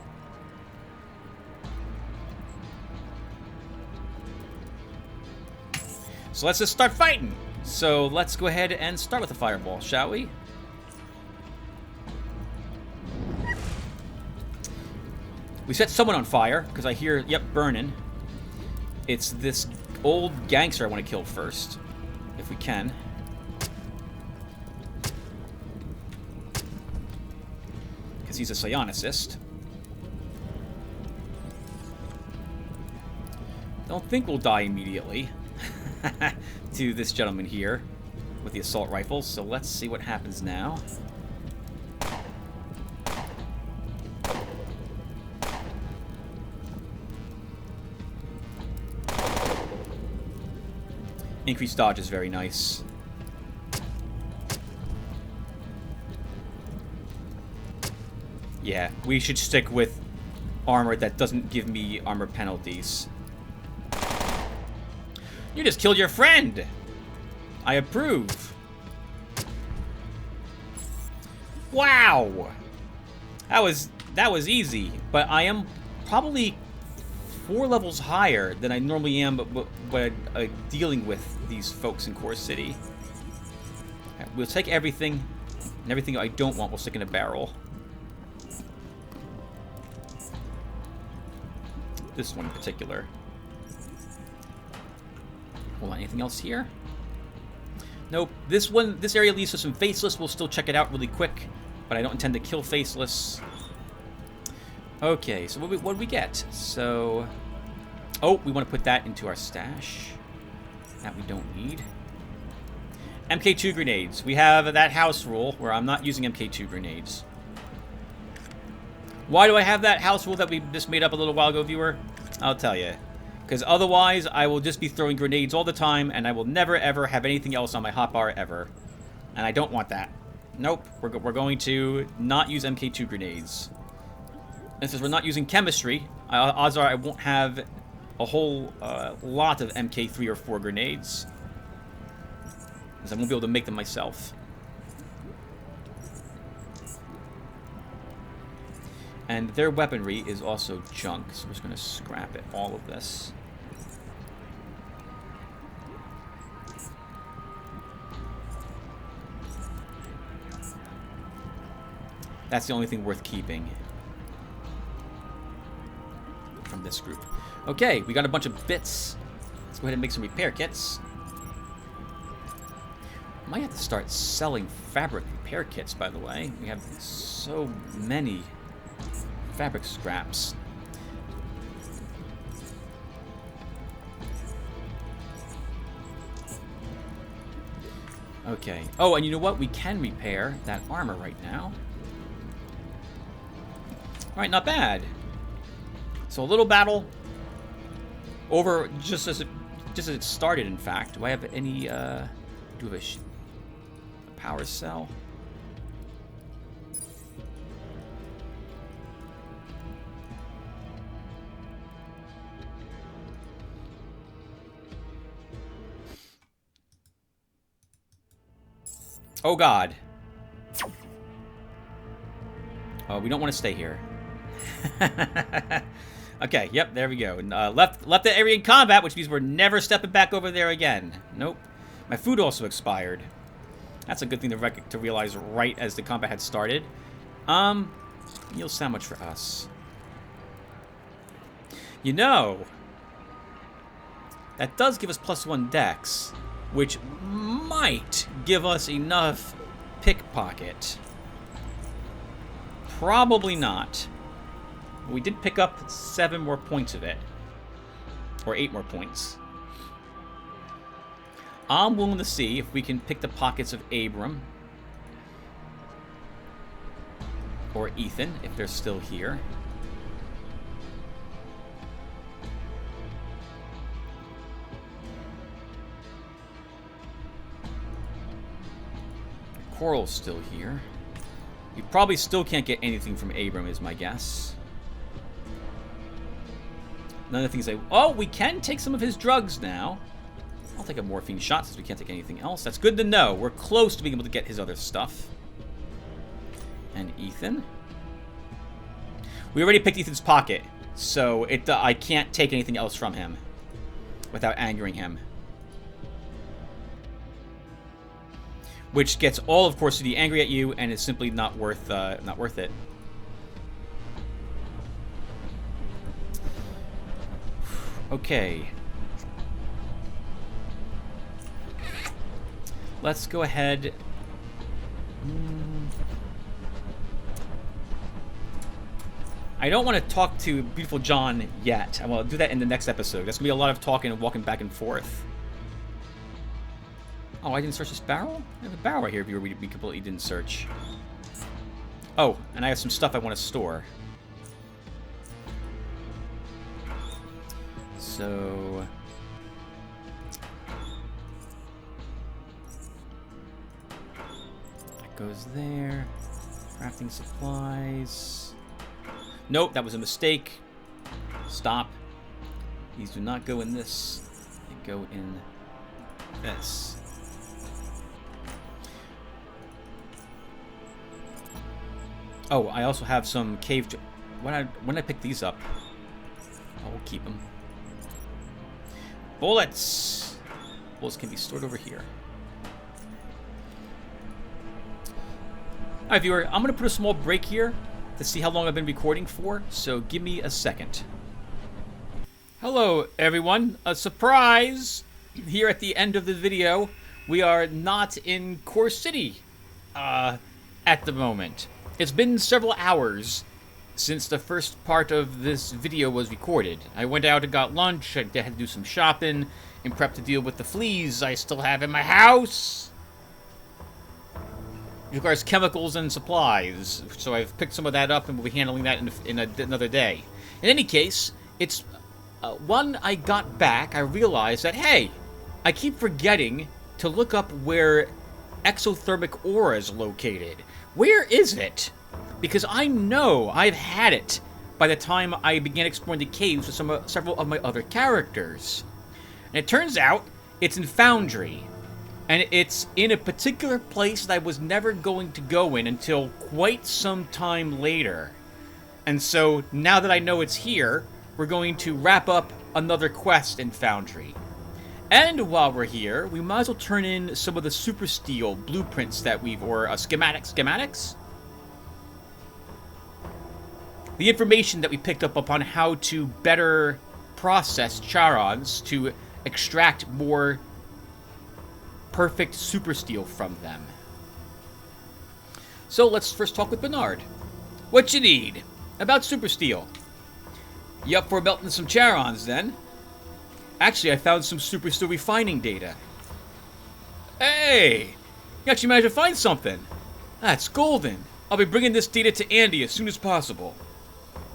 A: So let's just start fighting! So let's go ahead and start with the Fireball, shall we? We set someone on fire, because I hear, yep, burning. It's this old gangster I want to kill first, if we can. Because he's a psionicist. Don't think we'll die immediately to this gentleman here with the assault rifles, so let's see what happens now. Increased dodge is very nice. Yeah, we should stick with armor that doesn't give me armor penalties. You just killed your friend! I approve. Wow! That was easy, but I am probably 4 levels higher than I normally am when dealing with these folks in Core City. We'll take everything, and everything I don't want we'll stick in a barrel. This one in particular. Hold on, anything else here? Nope. This area leads to some Faceless. We'll still check it out really quick, but I don't intend to kill Faceless. Okay, so what do we get? So, oh, we want to put that into our stash. That we don't need. MK2 grenades. We have that house rule where I'm not using MK2 grenades. Why do I have that house rule that we just made up a little while ago, viewer? I'll tell you. Because otherwise, I will just be throwing grenades all the time, and I will never, ever have anything else on my hotbar ever. And I don't want that. Nope. We're going to not use MK2 grenades. And since we're not using chemistry, odds are I won't have a whole lot of MK3 or 4 grenades. Because I won't be able to make them myself. And their weaponry is also junk, so we're just going to scrap it, all of this. That's the only thing worth keeping from this group. Okay, we got a bunch of bits. Let's go ahead and make some repair kits. Might have to start selling fabric repair kits, by the way. We have so many fabric scraps. Okay. Oh, and you know what? We can repair that armor right now. Alright, not bad. So a little battle over just as it started, in fact. Do I have any, do we have a power cell? Oh, God. Oh, we don't want to stay here. Okay, yep, there we go. Left the area in combat, which means we're never stepping back over there again. Nope. My food also expired. That's a good thing to realize right as the combat had started. Meal sandwich for us. You know, that does give us +1 dex, which might give us enough pickpocket. Probably not. We did pick up 7 more points of it. Or 8 more points. I'm willing to see if we can pick the pockets of Abram. Or Ethan, if they're still here. Coral's still here. You probably still can't get anything from Abram, is my guess. None of the things oh, we can take some of his drugs now. I'll take a morphine shot since we can't take anything else. That's good to know. We're close to being able to get his other stuff. And Ethan. We already picked Ethan's pocket, so I can't take anything else from him without angering him. Which gets all of Core City angry at you, and is simply not worth it. Okay. Let's go ahead. I don't want to talk to Beautiful John yet. I will do that in the next episode. That's going to be a lot of talking and walking back and forth. Oh, I didn't search this barrel? I have a barrel right here we completely didn't search. Oh, and I have some stuff I want to store. So... that goes there. Crafting supplies. Nope, that was a mistake. Stop. These do not go in this. They go in this. Oh, I also have some cave... When I pick these up, I'll keep them. Bullets! Bullets can be stored over here. Alright, viewer, I'm going to put a small break here to see how long I've been recording for, so give me a second. Hello, everyone. A surprise! Here at the end of the video, we are not in Core City at the moment. It's been several hours since the first part of this video was recorded. I went out and got lunch, I had to do some shopping, and prep to deal with the fleas I still have in my house. It requires chemicals and supplies, so I've picked some of that up and we'll be handling that in another day. In any case, it's... when I got back, I realized that, hey, I keep forgetting to look up where exothermic ore is located. Where is it? Because I know I've had it by the time I began exploring the caves with several of my other characters. And it turns out it's in Foundry. And it's in a particular place that I was never going to go in until quite some time later. And so now that I know it's here, we're going to wrap up another quest in Foundry. And while we're here, we might as well turn in some of the super steel blueprints that or schematics? The information that we picked up upon how to better process charons to extract more perfect super steel from them. So let's first talk with Bernard. What you need? About super steel. You up for melting some charons then? Actually, I found some super steel refining data. Hey! You actually managed to find something. That's golden. I'll be bringing this data to Andy as soon as possible.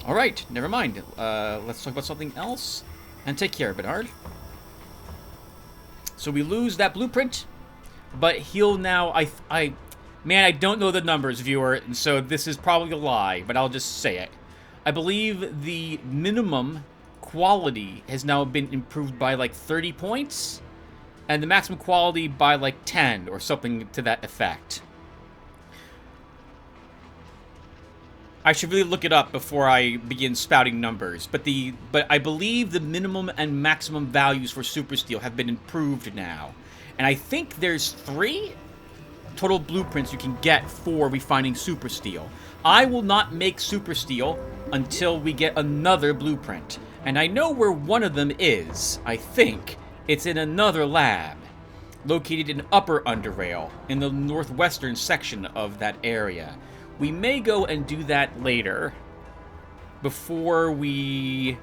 A: Alright, never mind. Let's talk about something else. And take care, Bernard. So we lose that blueprint, but he'll now... Man, I don't know the numbers, viewer, and so this is probably a lie, but I'll just say it. I believe the minimum quality has now been improved by like 30 points, and the maximum quality by like 10 or something to that effect. I should really look it up before I begin spouting numbers, but I believe the minimum and maximum values for super steel have been improved now, and I think there's 3 total blueprints you can get for refining super steel. I will not make super steel until we get another blueprint. And I know where one of them is. I think it's in another lab, located in Upper Underrail, in the northwestern section of that area. We may go and do that later, before we...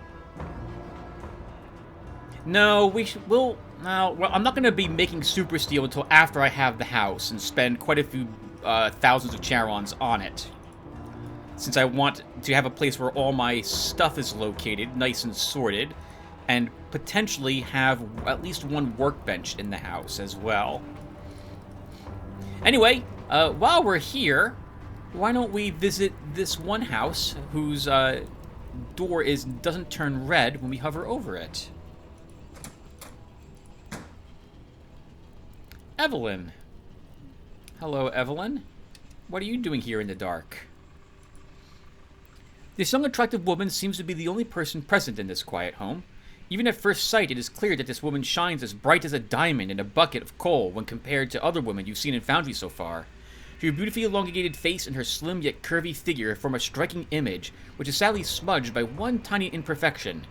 A: No, well, I'm not going to be making super steel until after I have the house and spend quite a few thousands of charons on it. Since I want to have a place where all my stuff is located, nice and sorted, and potentially have at least one workbench in the house as well. Anyway, while we're here, why don't we visit this one house whose door doesn't turn red when we hover over it. Evelyn. Hello, Evelyn. What are you doing here in the dark? This young, attractive woman seems to be the only person present in this quiet home. Even at first sight, it is clear that this woman shines as bright as a diamond in a bucket of coal when compared to other women you've seen in Foundry so far. Her beautifully elongated face and her slim yet curvy figure form a striking image, which is sadly smudged by one tiny imperfection.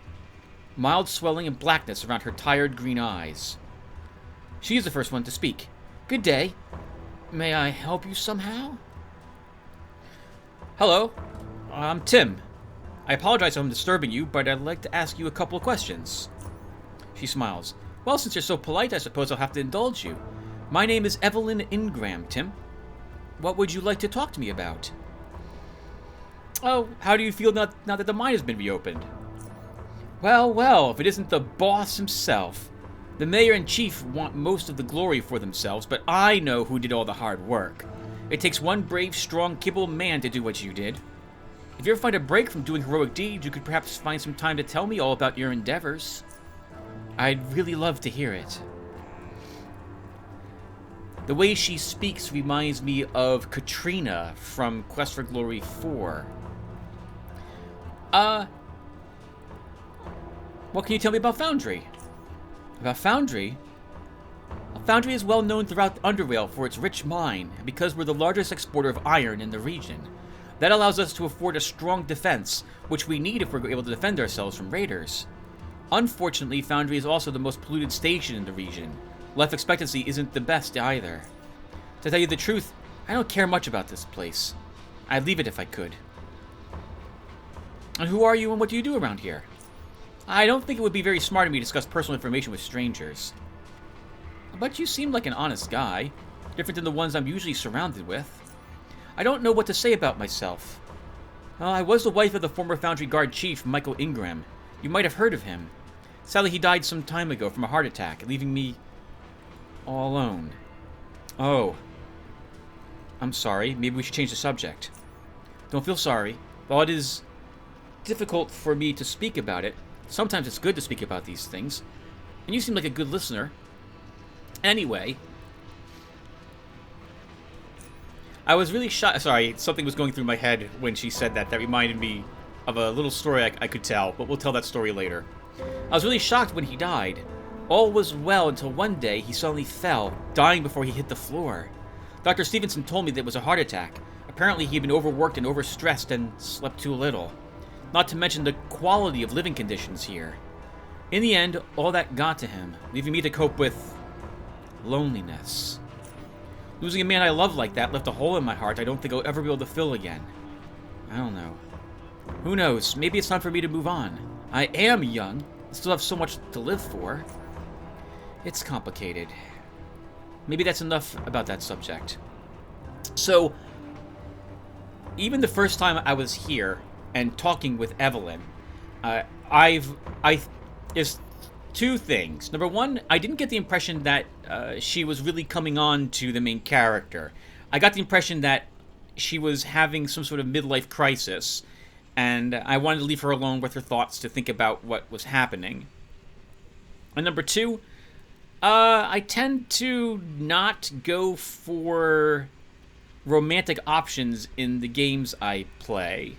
A: Mild swelling and blackness around her tired green eyes. She is the first one to speak. Good day. May I help you somehow? Hello. I'm Tim. I apologize if I'm disturbing you, but I'd like to ask you a couple of questions. She smiles. Well, since you're so polite, I suppose I'll have to indulge you. My name is Evelyn Ingram, Tim. What would you like to talk to me about? Oh, how do you feel now that the mine has been reopened? Well, if it isn't the boss himself. The mayor and chief want most of the glory for themselves, but I know who did all the hard work. It takes one brave, strong, capable man to do what you did. If you ever find a break from doing heroic deeds, you could perhaps find some time to tell me all about your endeavors. I'd really love to hear it. The way she speaks reminds me of Katrina from Quest for Glory 4. What can you tell me about Foundry? About Foundry? Foundry is well known throughout Underrail for its rich mine, and because we're the largest exporter of iron in the region. That allows us to afford a strong defense, which we need if we're able to defend ourselves from raiders. Unfortunately, Foundry is also the most polluted station in the region. Life expectancy isn't the best either. To tell you the truth, I don't care much about this place. I'd leave it if I could. And who are you and what do you do around here? I don't think it would be very smart of me to discuss personal information with strangers. But you seem like an honest guy, different than the ones I'm usually surrounded with. I don't know what to say about myself. I was the wife of the former Foundry Guard Chief, Michael Ingram. You might have heard of him. Sadly, he died some time ago from a heart attack, leaving me all alone. Oh. I'm sorry. Maybe we should change the subject. Don't feel sorry. While it is difficult for me to speak about it, sometimes it's good to speak about these things. And you seem like a good listener. Anyway, I was really shocked. Sorry, something was going through my head when she said that. That reminded me of a little story I could tell, but we'll tell that story later. I was really shocked when he died. All was well until one day he suddenly fell, dying before he hit the floor. Dr. Stevenson told me that it was a heart attack. Apparently he had been overworked and overstressed and slept too little. Not to mention the quality of living conditions here. In the end, all that got to him, leaving me to cope with loneliness. Losing a man I love like that left a hole in my heart I don't think I'll ever be able to fill again. I don't know. Who knows? Maybe it's time for me to move on. I am young. I still have so much to live for. It's complicated. Maybe that's enough about that subject. So, even the first time I was here and talking with Evelyn, there's two things. Number one, I didn't get the impression that she was really coming on to the main character. I got the impression that she was having some sort of midlife crisis, and I wanted to leave her alone with her thoughts to think about what was happening. And number two, I tend to not go for romantic options in the games I play.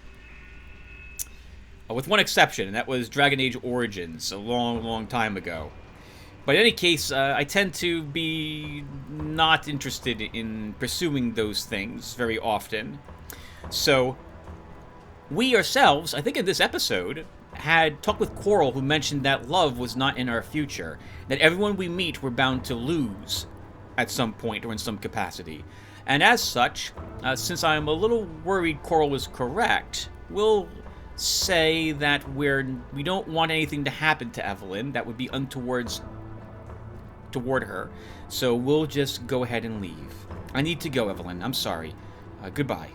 A: With one exception, and that was Dragon Age Origins a long, long time ago. But in any case, I tend to be not interested in pursuing those things very often. So, we ourselves, I think in this episode, had talked with Coral, who mentioned that love was not in our future. That everyone we meet we're bound to lose at some point or in some capacity. And as such, since I'm a little worried Coral was correct, we'll say that we don't want anything to happen to Evelyn that would be untoward toward her. So we'll just go ahead and leave. I need to go, Evelyn. I'm sorry. Goodbye.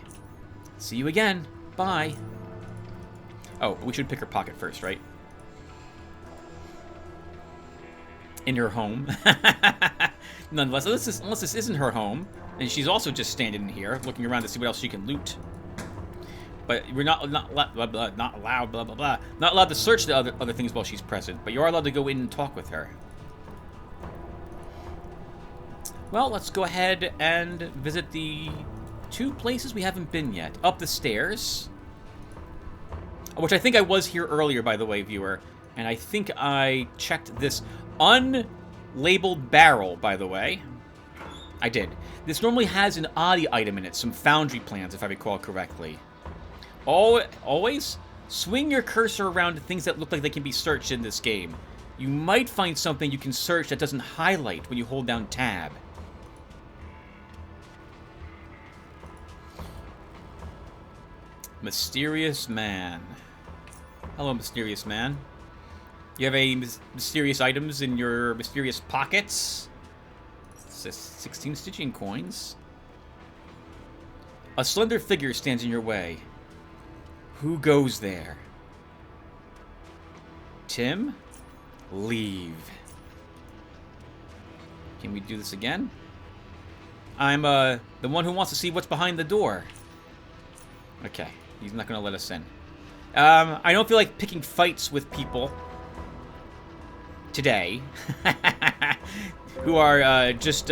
A: See you again. Bye. Oh, we should pick her pocket first, right? In her home. Nonetheless, unless this isn't her home, and she's also just standing here, looking around to see what else she can loot. But we're not allowed to search the other things while she's present. But you are allowed to go in and talk with her. Well, let's go ahead and visit the two places we haven't been yet. Up the stairs, which I think I was here earlier, by the way, viewer. And I think I checked this unlabeled barrel, by the way. I did. This normally has an oddie item in it, some Foundry plans, if I recall correctly. Always swing your cursor around to things that look like they can be searched in this game. You might find something you can search that doesn't highlight when you hold down tab. Mysterious man. Hello, mysterious man. You have any mysterious items in your mysterious pockets? It says 16 Stygian coins. A slender figure stands in your way. Who goes there? Tim? Leave. Can we do this again? I'm the one who wants to see what's behind the door. Okay, he's not gonna let us in. I don't feel like picking fights with people today who are just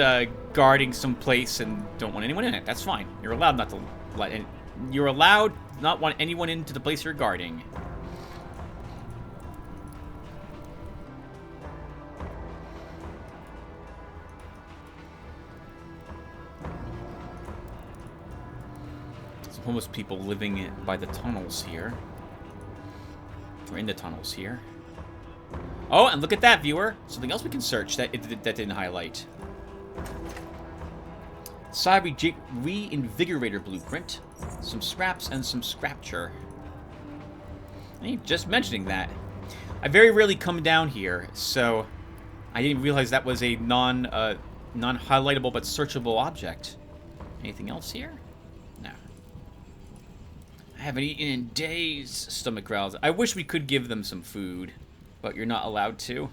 A: guarding some place and don't want anyone in it. That's fine. You're allowed not to let in. You're allowed not want anyone into the place you're guarding. Some homeless people living by the tunnels here. Or in the tunnels here. Oh, and look at that, viewer. Something else we can search that didn't highlight. Cyber Reinvigorator Blueprint. Some scraps and some scrapture. Hey, just mentioning that. I very rarely come down here, so I didn't realize that was a non-highlightable but searchable object. Anything else here? No. I haven't eaten in days. Stomach growls. I wish we could give them some food, but you're not allowed to.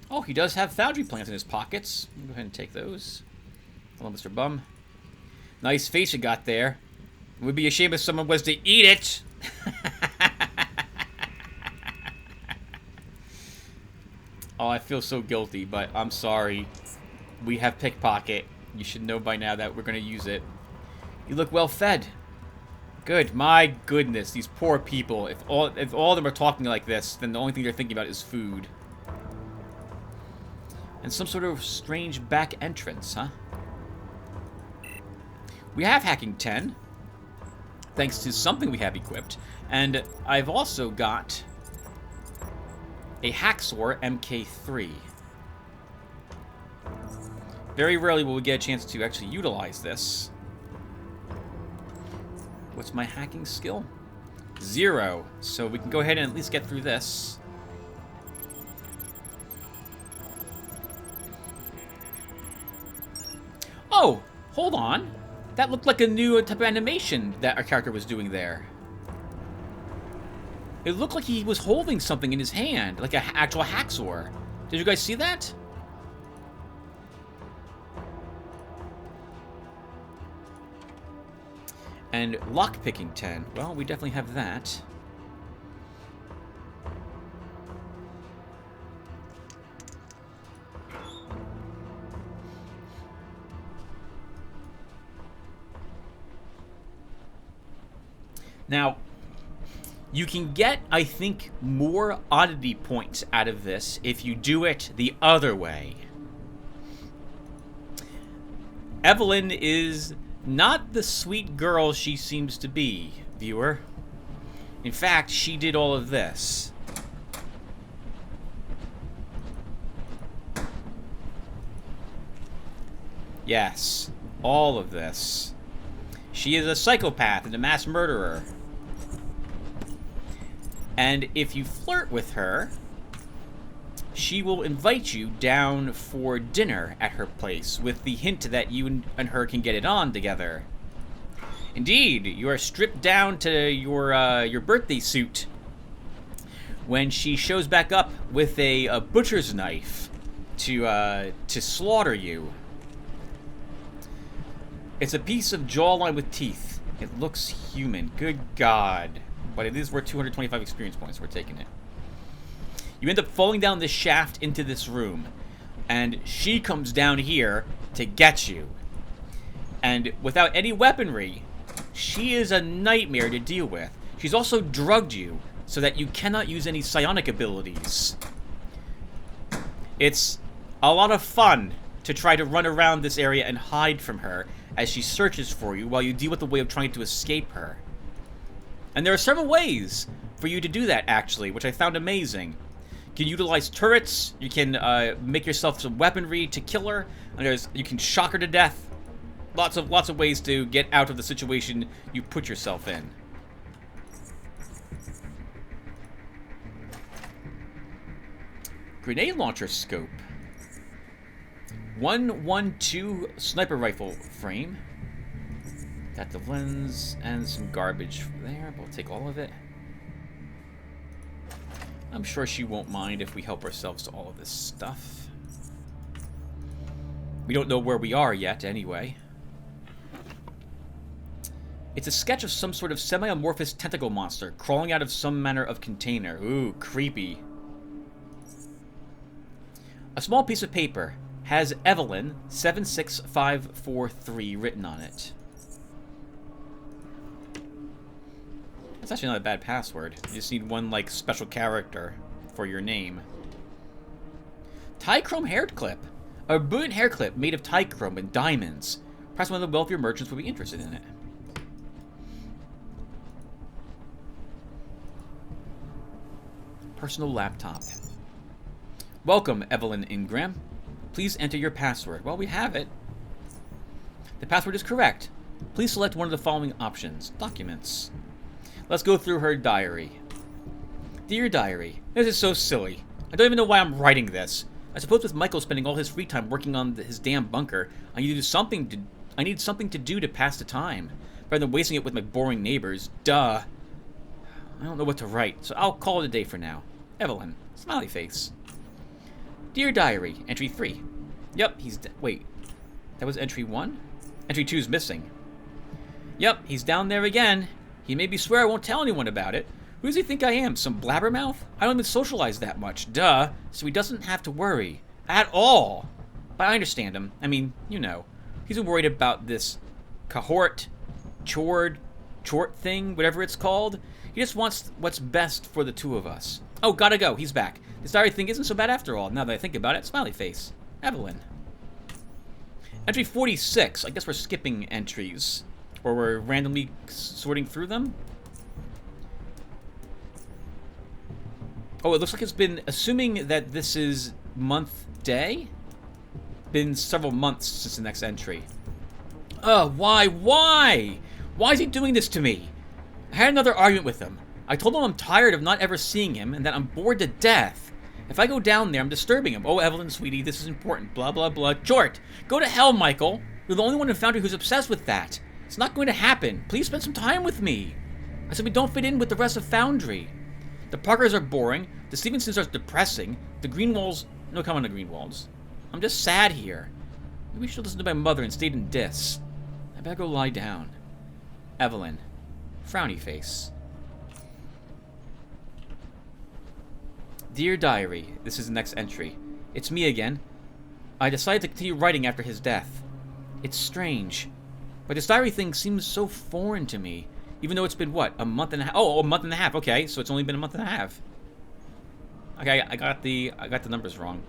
A: Oh, he does have Foundry plants in his pockets. Go ahead and take those. Hello, Mr. Bum. Nice face you got there. It would be a shame if someone was to eat it. Oh, I feel so guilty, but I'm sorry. We have pickpocket. You should know by now that we're going to use it. You look well fed. Good. My goodness, these poor people. If all of them are talking like this, then the only thing they're thinking about is food. And some sort of strange back entrance, huh? We have hacking 10, thanks to something we have equipped. And I've also got a Hacksaw MK3. Very rarely will we get a chance to actually utilize this. What's my hacking skill? 0. So we can go ahead and at least get through this. Oh, hold on. That looked like a new type of animation that our character was doing there. It looked like he was holding something in his hand, like an actual hacksaw. Did you guys see that? And lockpicking 10. Well, we definitely have that. Now, you can get, I think, more oddity points out of this if you do it the other way. Evelyn is not the sweet girl she seems to be, viewer. In fact, she did all of this. Yes, all of this. She is a psychopath and a mass murderer. And if you flirt with her, she will invite you down for dinner at her place with the hint that you and her can get it on together. Indeed, you are stripped down to your birthday suit when she shows back up with a butcher's knife to slaughter you. It's a piece of jawline with teeth. It looks human. Good God. But it is worth 225 experience points. We're taking it. You end up falling down this shaft into this room. And she comes down here to get you. And without any weaponry, she is a nightmare to deal with. She's also drugged you so that you cannot use any psionic abilities. It's a lot of fun to try to run around this area and hide from her as she searches for you while you deal with the way of trying to escape her. And there are several ways for you to do that, actually, which I found amazing. You can utilize turrets, you can make yourself some weaponry to kill her, and you can shock her to death. Lots of ways to get out of the situation you put yourself in. Grenade launcher scope. 112 sniper rifle frame. Got the lens and some garbage there. We'll take all of it. I'm sure she won't mind if we help ourselves to all of this stuff. We don't know where we are yet, anyway. It's a sketch of some sort of semi-amorphous tentacle monster crawling out of some manner of container. Ooh, creepy. A small piece of paper has Evelyn 76543 written on it. That's actually not a bad password. You just need one, like, special character for your name. Tichrome hair clip. A brilliant hair clip made of tichrome and diamonds. Perhaps one of the wealthier merchants would be interested in it. Personal laptop. Welcome, Evelyn Ingram. Please enter your password. Well, we have it. The password is correct. Please select one of the following options. Documents. Let's go through her diary. Dear Diary, this is so silly. I don't even know why I'm writing this. I suppose with Michael spending all his free time working on his damn bunker, I need something to do to pass the time, rather than wasting it with my boring neighbors. Duh. I don't know what to write, so I'll call it a day for now. Evelyn. Smiley face. Dear Diary, entry 3. Yep, wait. That was entry 1? Entry 2 is missing. Yep, he's down there again. He made me swear I won't tell anyone about it. Who does he think I am, some blabbermouth? I don't even socialize that much, duh, so he doesn't have to worry. At all. But I understand him. I mean, you know. He's been worried about this chort thing, whatever it's called. He just wants what's best for the two of us. Oh, gotta go. He's back. This diary thing isn't so bad after all, now that I think about it. Smiley face. Evelyn. Entry 46. I guess we're skipping entries. Or we're randomly sorting through them. Oh, it looks like it's been, assuming that this is month day, been several months since the next entry. Why? Why is he doing this to me? I had another argument with him. I told him I'm tired of not ever seeing him and that I'm bored to death. If I go down there, I'm disturbing him. Oh, Evelyn, sweetie, this is important. Blah, blah, blah. Jort, go to hell, Michael. You're the only one in Foundry who's obsessed with that. It's not going to happen. Please spend some time with me. I said we don't fit in with the rest of Foundry. The Parkers are boring. The Stevensons are depressing. The Greenwalds... No comment on the Greenwalds. I'm just sad here. Maybe we should listen to my mother and stay in dis. I better go lie down. Evelyn. Frowny face. Dear Diary. This is the next entry. It's me again. I decided to continue writing after his death. It's strange. But this diary thing seems so foreign to me. Even though it's been, what, a month and a half? Oh, a month and a half. Okay, so it's only been a month and a half. Okay, I got the numbers wrong.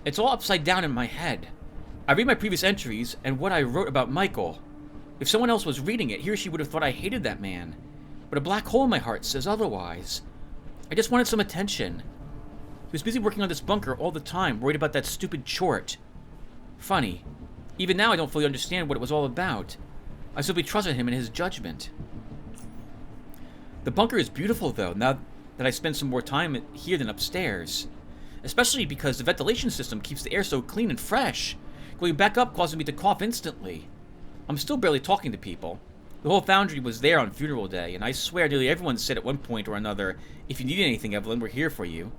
A: It's all upside down in my head. I read my previous entries and what I wrote about Michael. If someone else was reading it, he or she would have thought I hated that man. But a black hole in my heart says otherwise. I just wanted some attention. He was busy working on this bunker all the time, worried about that stupid chort. Funny. Even now I don't fully understand what it was all about. I simply trusted him in his judgment. The bunker is beautiful, though, now that I spend some more time here than upstairs. Especially because the ventilation system keeps the air so clean and fresh. Going back up causes me to cough instantly. I'm still barely talking to people. The whole Foundry was there on funeral day, and I swear nearly everyone said at one point or another, "If you need anything, Evelyn, we're here for you."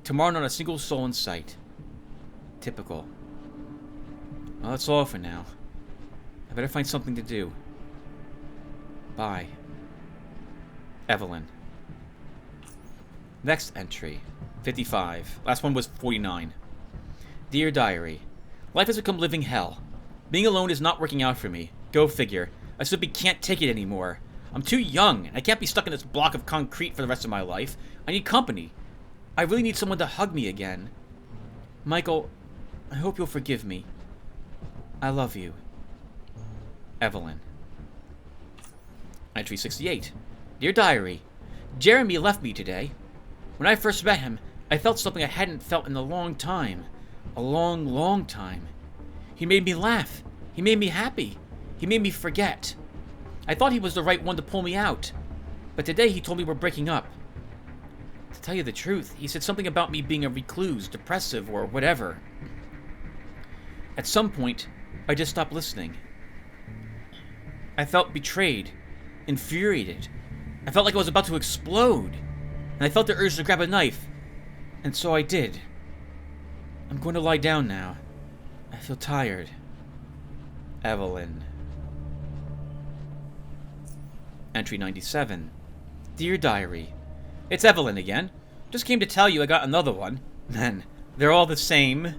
A: Tomorrow not a single soul in sight. Typical. Well, that's all for now. I better find something to do. Bye. Evelyn. Next entry. 55. Last one was 49. Dear Diary. Life has become living hell. Being alone is not working out for me. Go figure. I simply can't take it anymore. I'm too young, and I can't be stuck in this block of concrete for the rest of my life. I need company. I really need someone to hug me again. Michael, I hope you'll forgive me. I love you. Evelyn. Entry 68. Dear Diary. Jeremy left me today. When I first met him, I felt something I hadn't felt in a long time. A long, long time. He made me laugh. He made me happy. He made me forget. I thought he was the right one to pull me out. But today he told me we're breaking up. To tell you the truth, he said something about me being a recluse, depressive, or whatever. At some point, I just stopped listening. I felt betrayed, infuriated. I felt like I was about to explode. And I felt the urge to grab a knife. And so I did. I'm going to lie down now. I feel tired. Evelyn. Entry 97. Dear Diary. It's Evelyn again. Just came to tell you I got another one. Man, they're all the same.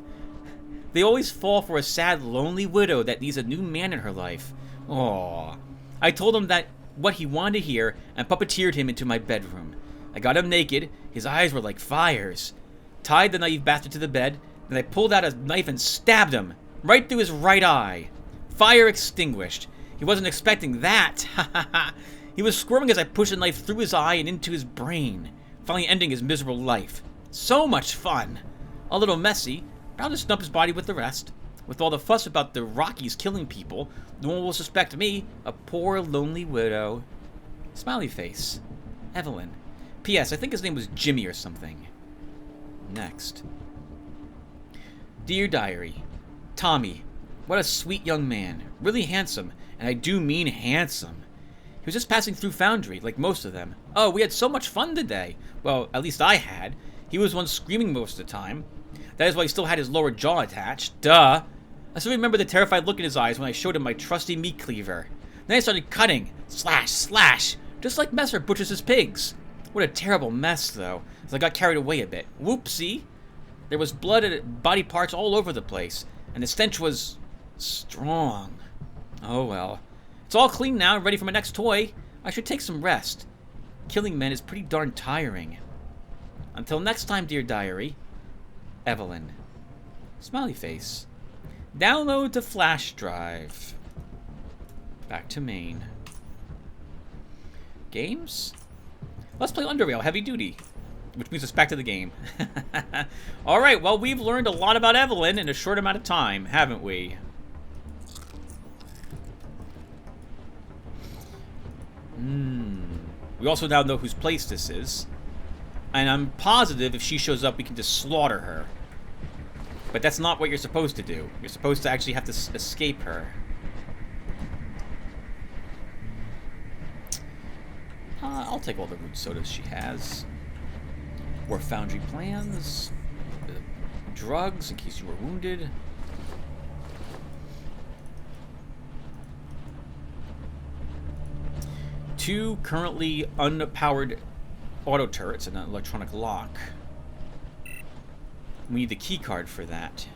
A: They always fall for a sad, lonely widow that needs a new man in her life. Aww. I told him that what he wanted to hear and puppeteered him into my bedroom. I got him naked. His eyes were like fires. Tied the naive bastard to the bed. Then I pulled out a knife and stabbed him. Right through his right eye. Fire extinguished. He wasn't expecting that. Ha ha ha. He was squirming as I pushed the knife through his eye and into his brain, finally ending his miserable life. So much fun. A little messy. Proud to stump his body with the rest. With all the fuss about the Rockies killing people, no one will suspect me, a poor lonely widow. Smiley face. Evelyn. P.S. I think his name was Jimmy or something. Next. Dear Diary. Tommy. What a sweet young man. Really handsome. And I do mean handsome. He was just passing through Foundry, like most of them. Oh, we had so much fun today. Well, at least I had. He was one screaming most of the time. That is why he still had his lower jaw attached. Duh. I still remember the terrified look in his eyes when I showed him my trusty meat cleaver. Then I started cutting. Slash, slash. Just like Messer butchers his pigs. What a terrible mess, though, as I got carried away a bit. Whoopsie. There was blood and body parts all over the place, and the stench was strong. Oh well. It's all clean now and ready for my next toy. I should take some rest. Killing men is pretty darn tiring. Until next time, dear diary. Evelyn. Smiley face. Download to flash drive. Back to main. Games? Let's play Underrail Heavy Duty. Which means it's back to the game. Alright, well, we've learned a lot about Evelyn in a short amount of time, haven't we? We also now know whose place this is. And I'm positive if she shows up, we can just slaughter her. But that's not what you're supposed to do. You're supposed to actually have to escape her. I'll take all the root sodas she has. Or Foundry plans. Drugs, in case you were wounded. Two currently unpowered auto turrets and an electronic lock. We need the key card for that.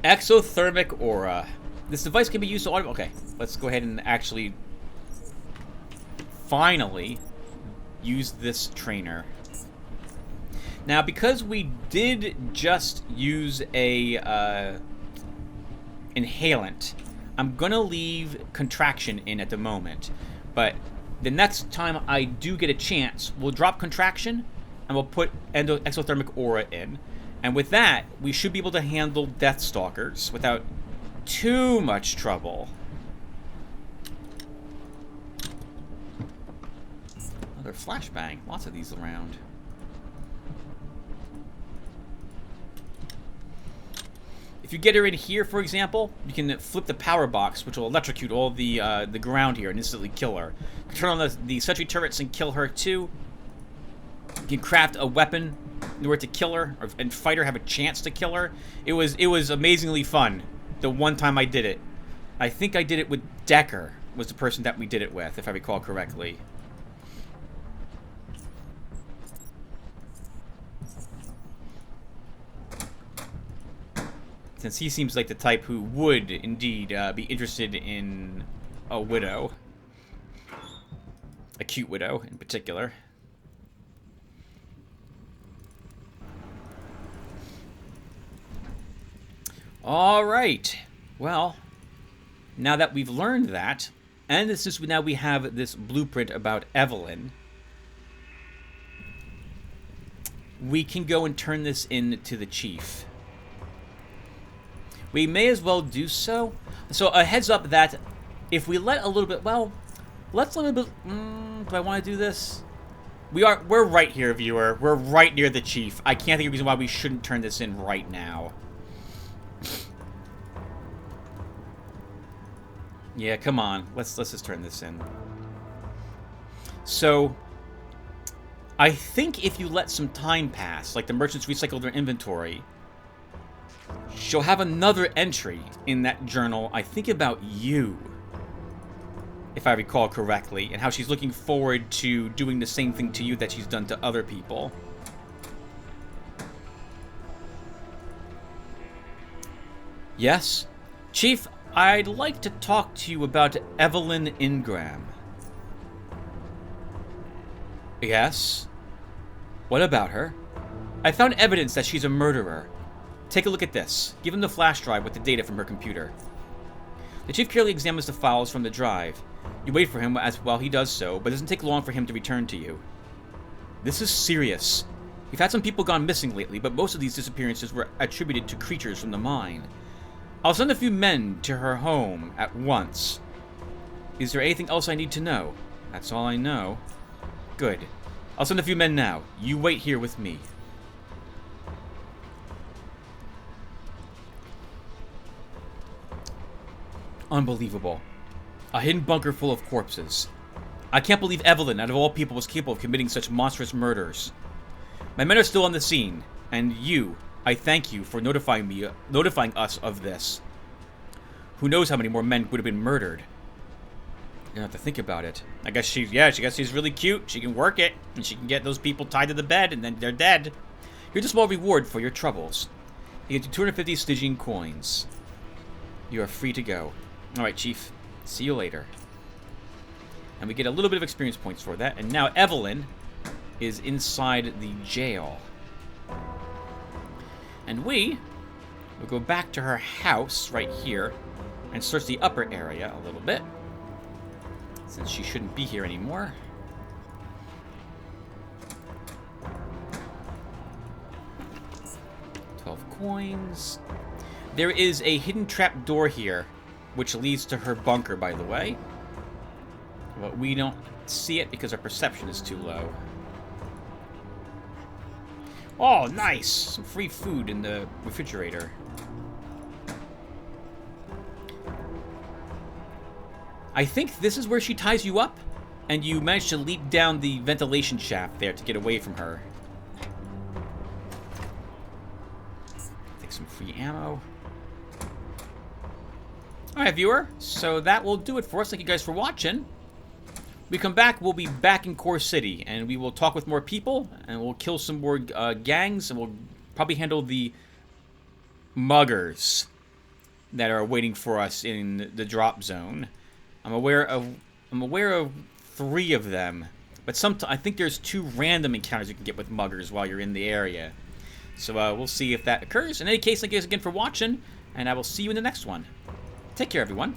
A: Exothermic aura. This device can be used to auto. Okay, let's go ahead and actually finally use this trainer. Now, because we did just use a inhalant, I'm gonna leave contraction in at the moment. But the next time I do get a chance, we'll drop contraction and we'll put exothermic aura in. And with that, we should be able to handle Deathstalkers without too much trouble. Another flashbang. Lots of these around. If you get her in here, for example, you can flip the power box, which will electrocute all the ground here and instantly kill her. You can turn on the sentry turrets and kill her too. You can craft a weapon in order to kill her, and fight her, have a chance to kill her. It was amazingly fun. The one time I did it. I think I did it with Decker, was the person that we did it with, if I recall correctly. Since he seems like the type who would indeed be interested in a widow. A cute widow, in particular. Alright. Well, now that we've learned that, and this is now we have this blueprint about Evelyn, we can go and turn this in to the chief. We may as well do so. So a heads up that if we let a little bit, well, let's let a bit. Do I want to do this? We're right here, viewer. We're right near the chief. I can't think of a reason why we shouldn't turn this in right now. Yeah, come on. Let's just turn this in. So, I think if you let some time pass, like the merchants recycle their inventory, she'll have another entry in that journal, I think, about you, if I recall correctly, and how she's looking forward to doing the same thing to you that she's done to other people. Yes? Chief, I'd like to talk to you about Evelyn Ingram. Yes? What about her? I found evidence that she's a murderer. Take a look at this. Give him the flash drive with the data from her computer. The chief carefully examines the files from the drive. You wait for him while he does so, but it doesn't take long for him to return to you. This is serious. We've had some people gone missing lately, but most of these disappearances were attributed to creatures from the mine. I'll send a few men to her home at once. Is there anything else I need to know? That's all I know. Good. I'll send a few men now. You wait here with me. Unbelievable. A hidden bunker full of corpses. I can't believe Evelyn, out of all people, was capable of committing such monstrous murders. My men are still on the scene, and you, I thank you for notifying us of this. Who knows how many more men would have been murdered? You have to think about it. I guess she's really cute. She can work it, and she can get those people tied to the bed, and then they're dead. Here's a small reward for your troubles. You get 250 Stygian coins. You are free to go. Alright, Chief. See you later. And we get a little bit of experience points for that. And now Evelyn is inside the jail. And we will go back to her house right here and search the upper area a little bit, since she shouldn't be here anymore. Coins. There is a hidden trap door here, which leads to her bunker, by the way. But we don't see it because our perception is too low. Oh, nice! Some free food in the refrigerator. I think this is where she ties you up, and you manage to leap down the ventilation shaft there to get away from her. Take some free ammo. Alright, viewer, so that will do it for us. Thank you guys for watching. When we come back, we'll be back in Core City, and we will talk with more people, and we'll kill some more gangs, and we'll probably handle the muggers that are waiting for us in the drop zone. I'm aware of 3 of them, but I think there's 2 random encounters you can get with muggers while you're in the area. So we'll see if that occurs. In any case, thank you guys again for watching, and I will see you in the next one. Take care, everyone.